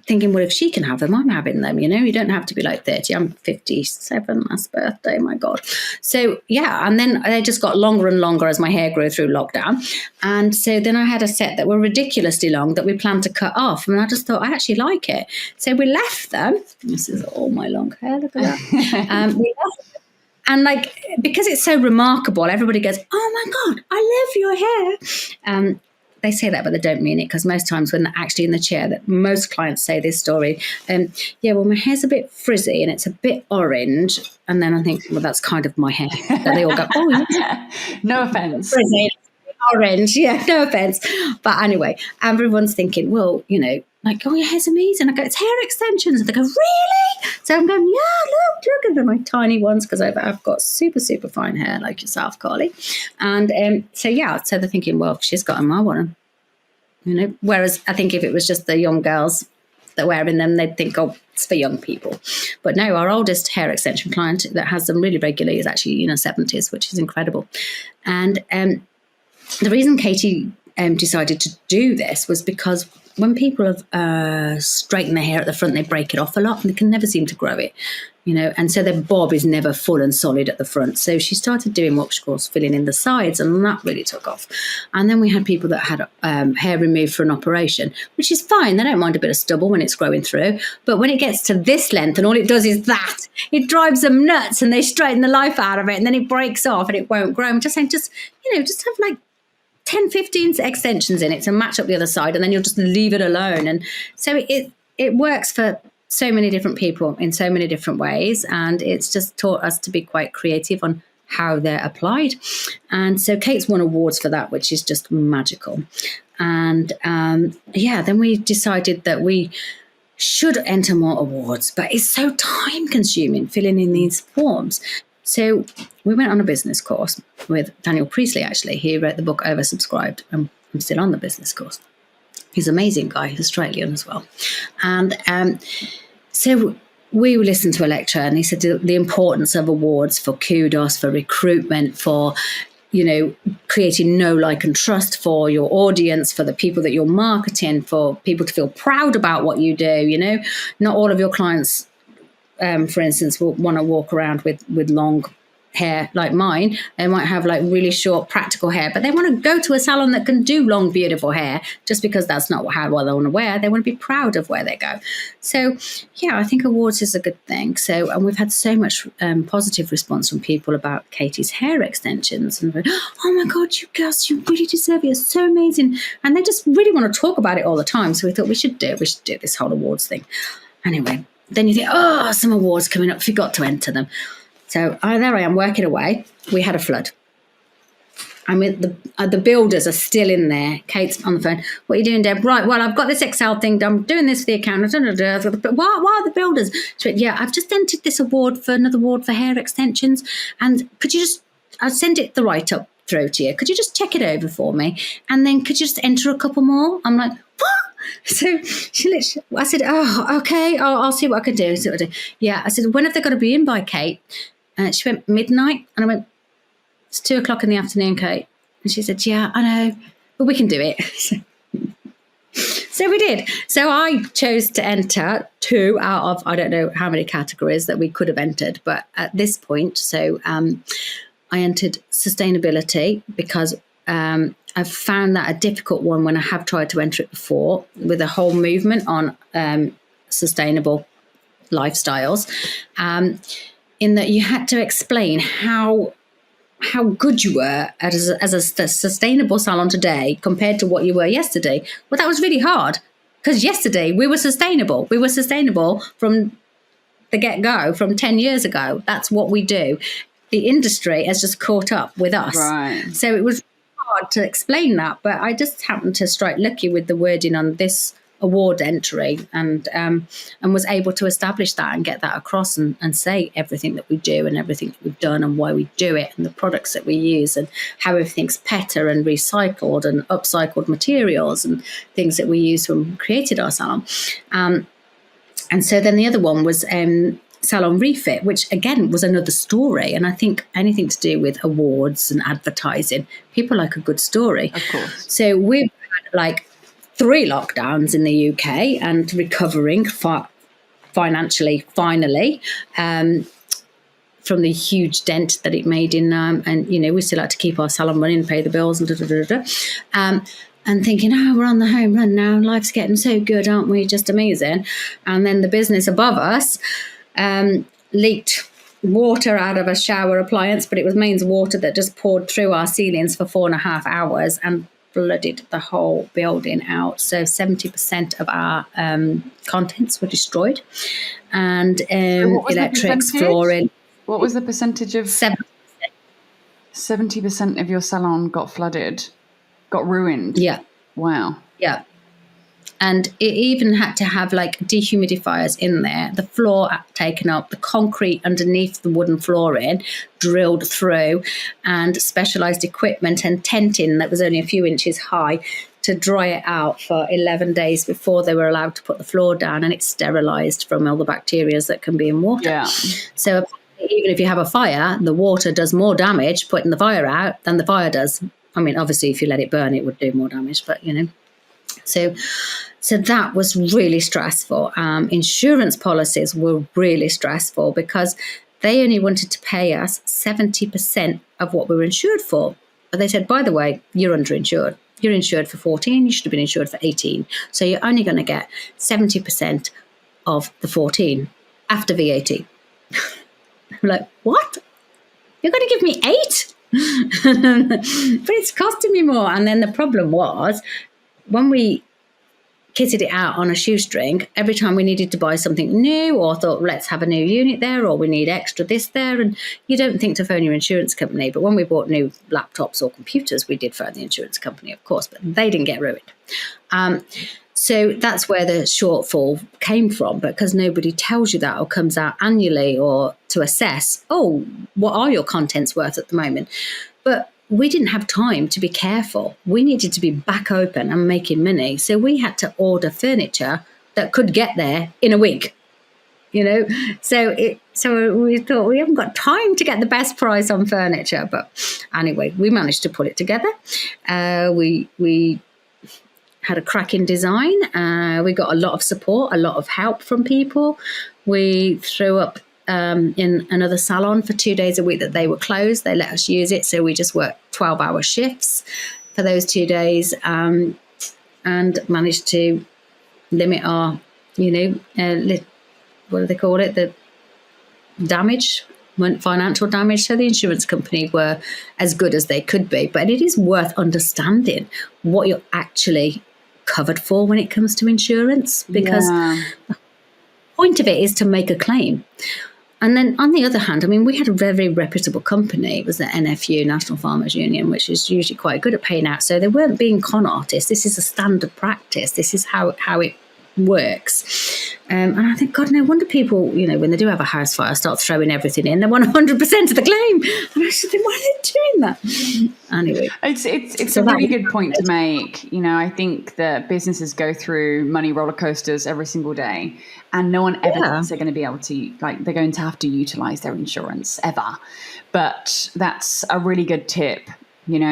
thinking, well, if she can have them, I'm having them, you don't have to be 30. I'm 57 last birthday, my God. So, yeah, and then they just got longer and longer as my hair grew through lockdown. And so then I had a set that were ridiculously long that we planned to cut off. And I just thought, I actually like it. So we left them. This is all my long hair, look at that. We left them. And because it's so remarkable, everybody goes, oh my God, I love your hair. They say that, but they don't mean it, because most times when they're actually in the chair, that most clients say this story. Well, my hair's a bit frizzy and it's a bit orange. And then I think, well, that's kind of my hair. So they all go, oh, yeah. No offense. Frizzy, orange, yeah, no offense. But anyway, everyone's thinking, well, oh, your hair's amazing. I go, it's hair extensions. And they go, really? So I'm going, yeah, look at them, my tiny ones, because I've got super, super fine hair like yourself, Carly. And so they're thinking, well, if she's got them, I want them. Whereas I think if it was just the young girls that are wearing them, they'd think, oh, it's for young people. But no, our oldest hair extension client that has them really regularly is actually in her 70s, which is incredible. And the reason Katie decided to do this was because when people have straightened their hair at the front, they break it off a lot and they can never seem to grow it, and so their bob is never full and solid at the front. So she started doing what she calls filling in the sides, and that really took off. And then we had people that had hair removed for an operation, which is fine. They don't mind a bit of stubble when it's growing through. But when it gets to this length and all it does is that, it drives them nuts, and they straighten the life out of it, and then it breaks off and it won't grow. I'm just saying, just have 10, 15 extensions in it to match up the other side, and then you'll just leave it alone. And so it works for so many different people in so many different ways, and it's just taught us to be quite creative on how they're applied. And so Kate's won awards for that, which is just magical. And then we decided that we should enter more awards, but it's so time consuming filling in these forms. So we went on a business course with Daniel Priestley, actually. He wrote the book Oversubscribed, and I'm still on the business course. He's an amazing guy, Australian as well. And so we listened to a lecture, and he said the importance of awards for kudos, for recruitment, for creating know, like, and trust for your audience, for the people that you're marketing, for people to feel proud about what you do. Not all of your clients, for instance, will want to walk around with long hair like mine. They might have like really short practical hair, but they want to go to a salon that can do long, beautiful hair, just because that's not what they want to wear. They want to be proud of where they go. So yeah, I think awards is a good thing. So, and we've had so much positive response from people about Katie's hair extensions, and oh my God, you girls, you really deserve it. It's so amazing. And they just really want to talk about it all the time. So we thought we should do this whole awards thing. Anyway, then you think, oh, some awards coming up, forgot to enter them. So there I am working away. We had a flood. I mean, the builders are still in there. Kate's on the phone. What are you doing, Deb? Right, well, I've got this Excel thing done. I'm doing this for the accountant. But why are the builders? So yeah, I've just entered this another award for hair extensions. And could you I'll send it the write-up through to you. Could you just check it over for me? And then could you just enter a couple more? I'm like, what? So I said, oh, okay, I'll see what I can do. Yeah, I said, when have they got to be in by, Kate? She went, midnight. And I went, it's 2:00 in the afternoon, Kate. And she said, yeah, I know, but we can do it. So we did. So I chose to enter 2 out of, I don't know how many categories that we could have entered. But at this point, so I entered sustainability because I've found that a difficult one when I have tried to enter it before, with a whole movement on sustainable lifestyles. In that you had to explain how good you were as a sustainable salon today compared to what you were yesterday. Well, that was really hard, because yesterday we were sustainable. We were sustainable from the get-go, from 10 years ago. That's what we do. The industry has just caught up with us. Right. So it was hard to explain that, but I just happened to strike lucky with the wording on this award entry, and was able to establish that and get that across, and say everything that we do and everything that we've done and why we do it, and the products that we use, and how everything's PETA and recycled and upcycled materials and things that we used when we created our salon. And so then the other one was salon refit, which again was another story. And I think anything to do with awards and advertising, people like a good story. Of course. So we've had like 3 lockdowns in the UK and recovering financially, finally, from the huge dent that it made in, and we still like to keep our salon running, pay the bills, and and thinking, oh, we're on the home run now, life's getting so good, aren't we? Just amazing. And then the business above us leaked water out of a shower appliance, but it was mains water that just poured through our ceilings for 4.5 hours and flooded the whole building out. So 70% of our contents were destroyed, and electrics, flooring. What was the percentage of 7%? 70% of your salon got flooded, got ruined. Yeah. Wow. Yeah. And it even had to have like dehumidifiers in there, the floor taken up, the concrete underneath the wooden flooring drilled through, and specialised equipment and tenting that was only a few inches high to dry it out for 11 days before they were allowed to put the floor down, and it's sterilised from all the bacteria that can be in water. Yeah. So even if you have a fire, the water does more damage putting the fire out than the fire does. I mean, obviously, if you let it burn, it would do more damage, but So that was really stressful. Insurance policies were really stressful because they only wanted to pay us 70% of what we were insured for. But they said, by the way, you're underinsured. You're insured for 14. You should have been insured for 18. So you're only going to get 70% of the 14 after VAT. I'm like, what? You're going to give me 8? But it's costing me more. And then the problem was, when we kitted it out on a shoestring, every time we needed to buy something new, or thought, let's have a new unit there, or we need extra this there, and you don't think to phone your insurance company. But when we bought new laptops or computers, we did phone the insurance company, of course, but they didn't get ruined. So that's where the shortfall came from, because nobody tells you that or comes out annually or to assess, oh, what are your contents worth at the moment? But we didn't have time to be careful. We needed to be back open and making money. So we had to order furniture that could get there in a week, you know. So we thought we haven't got time to get the best price on furniture. But anyway, we managed to pull it together. We had a cracking design. We got a lot of support, a lot of help from people. We threw up in another salon for 2 days a week that they were closed. They let us use it. So we just worked 12-hour shifts for those 2 days, and managed to limit our, what do they call it? The damage, financial damage. So the insurance company were as good as they could be. But it is worth understanding what you're actually covered for when it comes to insurance, because the point of it is to make a claim. And then on the other hand, I mean, we had a very reputable company. It was the NFU, National Farmers Union, which is usually quite good at paying out. So they weren't being con artists. This is a standard practice. This is how it works. And I think, God, no wonder people, when they do have a house fire, start throwing everything in. They want 100% of the claim. And I should think, why are they doing that? Anyway. It's a really good point to make. I think that businesses go through money roller coasters every single day, and no one ever thinks they're going to be able to, they're going to have to utilize their insurance ever. But that's a really good tip,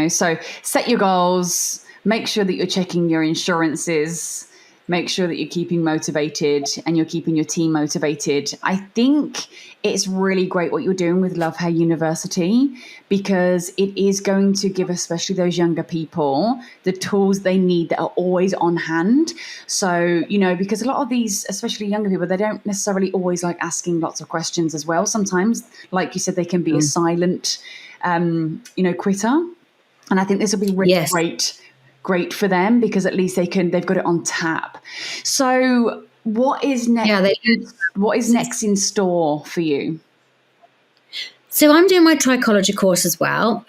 So set your goals, make sure that you're checking your insurances, make sure that you're keeping motivated and you're keeping your team motivated. I think it's really great what you're doing with Love Hair University, because it is going to give especially those younger people the tools they need that are always on hand. So, because a lot of these, especially younger people, they don't necessarily always like asking lots of questions as well. Sometimes, like you said, they can be a silent, quitter. And I think this will be really great for them, because at least they've got it on tap. So what is next? What is next in store for you? So I'm doing my trichology course as well,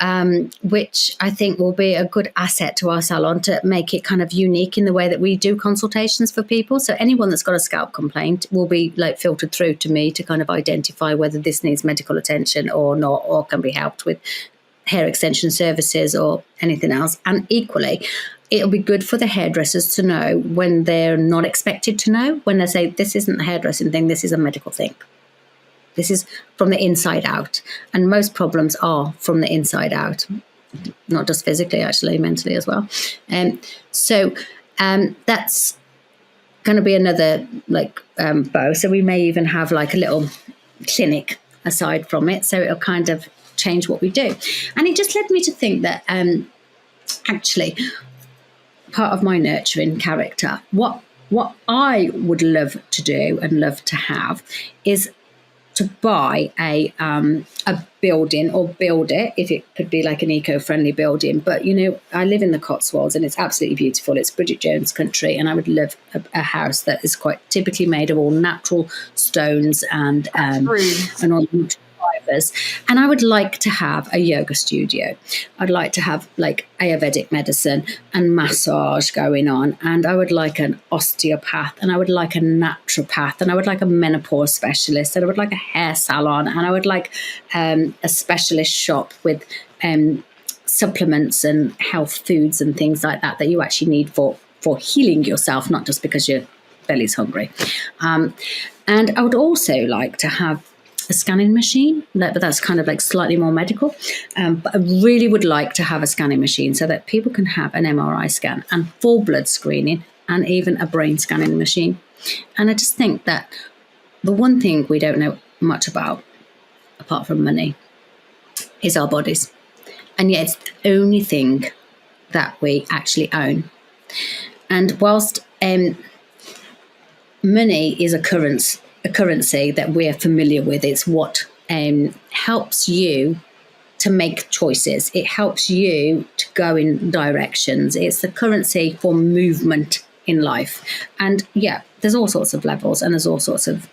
which I think will be a good asset to our salon to make it kind of unique in the way that we do consultations for people. So anyone that's got a scalp complaint will be filtered through to me to kind of identify whether this needs medical attention or not, or can be helped with hair extension services or anything else. And equally, it'll be good for the hairdressers to know when they're not expected to know, when they say, this isn't a hairdressing thing, this is a medical thing. This is from the inside out. And most problems are from the inside out, not just physically, actually, mentally as well. So that's going to be another bow. So we may even have a little clinic aside from it. So it'll kind of change what we do. And it just led me to think that actually part of my nurturing character, what I would love to do and love to have is to buy a building, or build it, if it could be an eco-friendly building. But I live in the Cotswolds and it's absolutely beautiful. It's Bridget Jones' country, and I would love a house that is quite typically made of all natural stones and all fibers. And I would like to have a yoga studio. I'd like to have Ayurvedic medicine and massage going on, and I would like an osteopath, and I would like a naturopath, and I would like a menopause specialist, and I would like a hair salon, and I would like a specialist shop with supplements and health foods and things like that you actually need for healing yourself, not just because your belly's hungry. And I would also like to have a scanning machine, but that's kind of slightly more medical. But I really would like to have a scanning machine so that people can have an MRI scan and full blood screening, and even a brain scanning machine. And I just think that the one thing we don't know much about, apart from money, is our bodies. And yet it's the only thing that we actually own. And whilst money is a currency that we're familiar with, it's what helps you to make choices. It helps you to go in directions. It's the currency for movement in life. And there's all sorts of levels, and there's all sorts of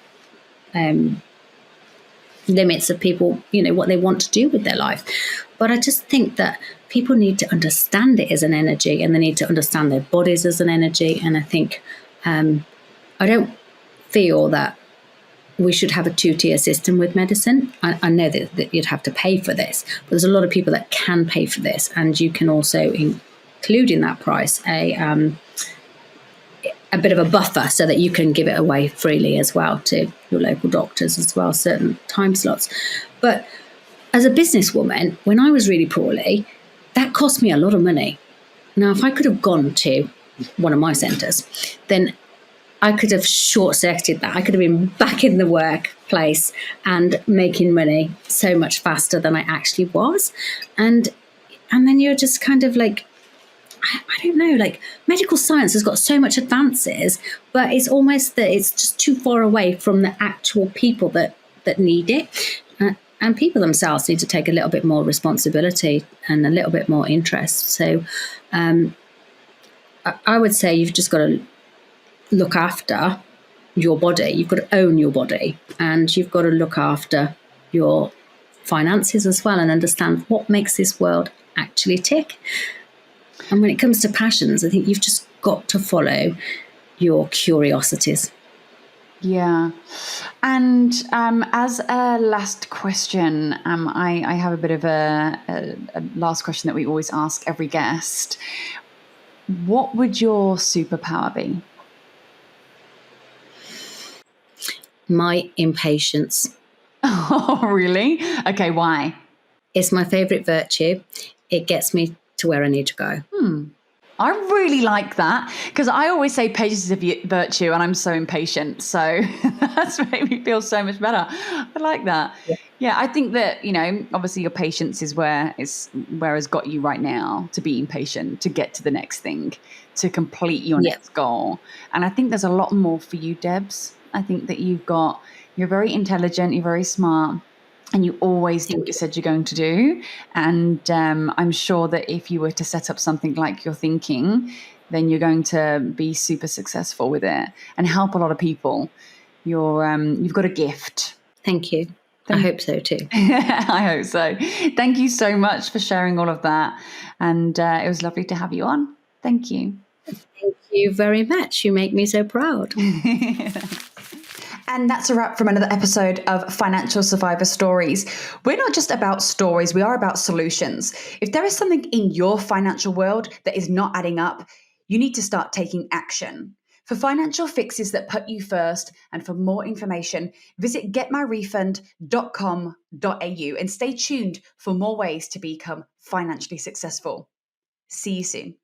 limits of people, what they want to do with their life. But I just think that people need to understand it as an energy, and they need to understand their bodies as an energy. And I think I don't feel that we should have a two-tier system with medicine. I know that you'd have to pay for this, but there's a lot of people that can pay for this, and you can also include in that price a bit of a buffer so that you can give it away freely as well to your local doctors as well, certain time slots. But as a businesswoman, when I was really poorly, that cost me a lot of money. Now, if I could have gone to one of my centres, then I could have short-circuited that. I could have been back in the workplace and making money so much faster than I actually was. And then you're just kind of like, I don't know, like medical science has got so much advances, but it's almost that it's just too far away from the actual people that need it. And people themselves need to take a little bit more responsibility and a little bit more interest. So I would say you've just got to look after your body. You've got to own your body, and you've got to look after your finances as well, and understand what makes this world actually tick. And when it comes to passions, I think you've just got to follow your curiosities. Yeah. And as a last question, I have a bit of a last question that we always ask every guest. What would your superpower be? My impatience. Oh, really? Okay, why? It's my favourite virtue. It gets me to where I need to go. I really like that, because I always say patience is a virtue, and I'm so impatient. So that's made me feel so much better. I like that. Yeah, I think that, obviously your patience is where has got you right now, to be impatient, to get to the next thing, to complete your next goal. And I think there's a lot more for you, Debs. I think that you're very intelligent, you're very smart, and you always do what you said you're going to do. And I'm sure that if you were to set up something like you're thinking, then you're going to be super successful with it and help a lot of people. You've got a gift. Thank you. I hope so too. I hope so. Thank you so much for sharing all of that. And it was lovely to have you on. Thank you. Thank you very much. You make me so proud. And that's a wrap from another episode of Financial Survivor Stories. We're not just about stories, we are about solutions. If there is something in your financial world that is not adding up, you need to start taking action. For financial fixes that put you first, and for more information, visit getmyrefund.com.au and stay tuned for more ways to become financially successful. See you soon.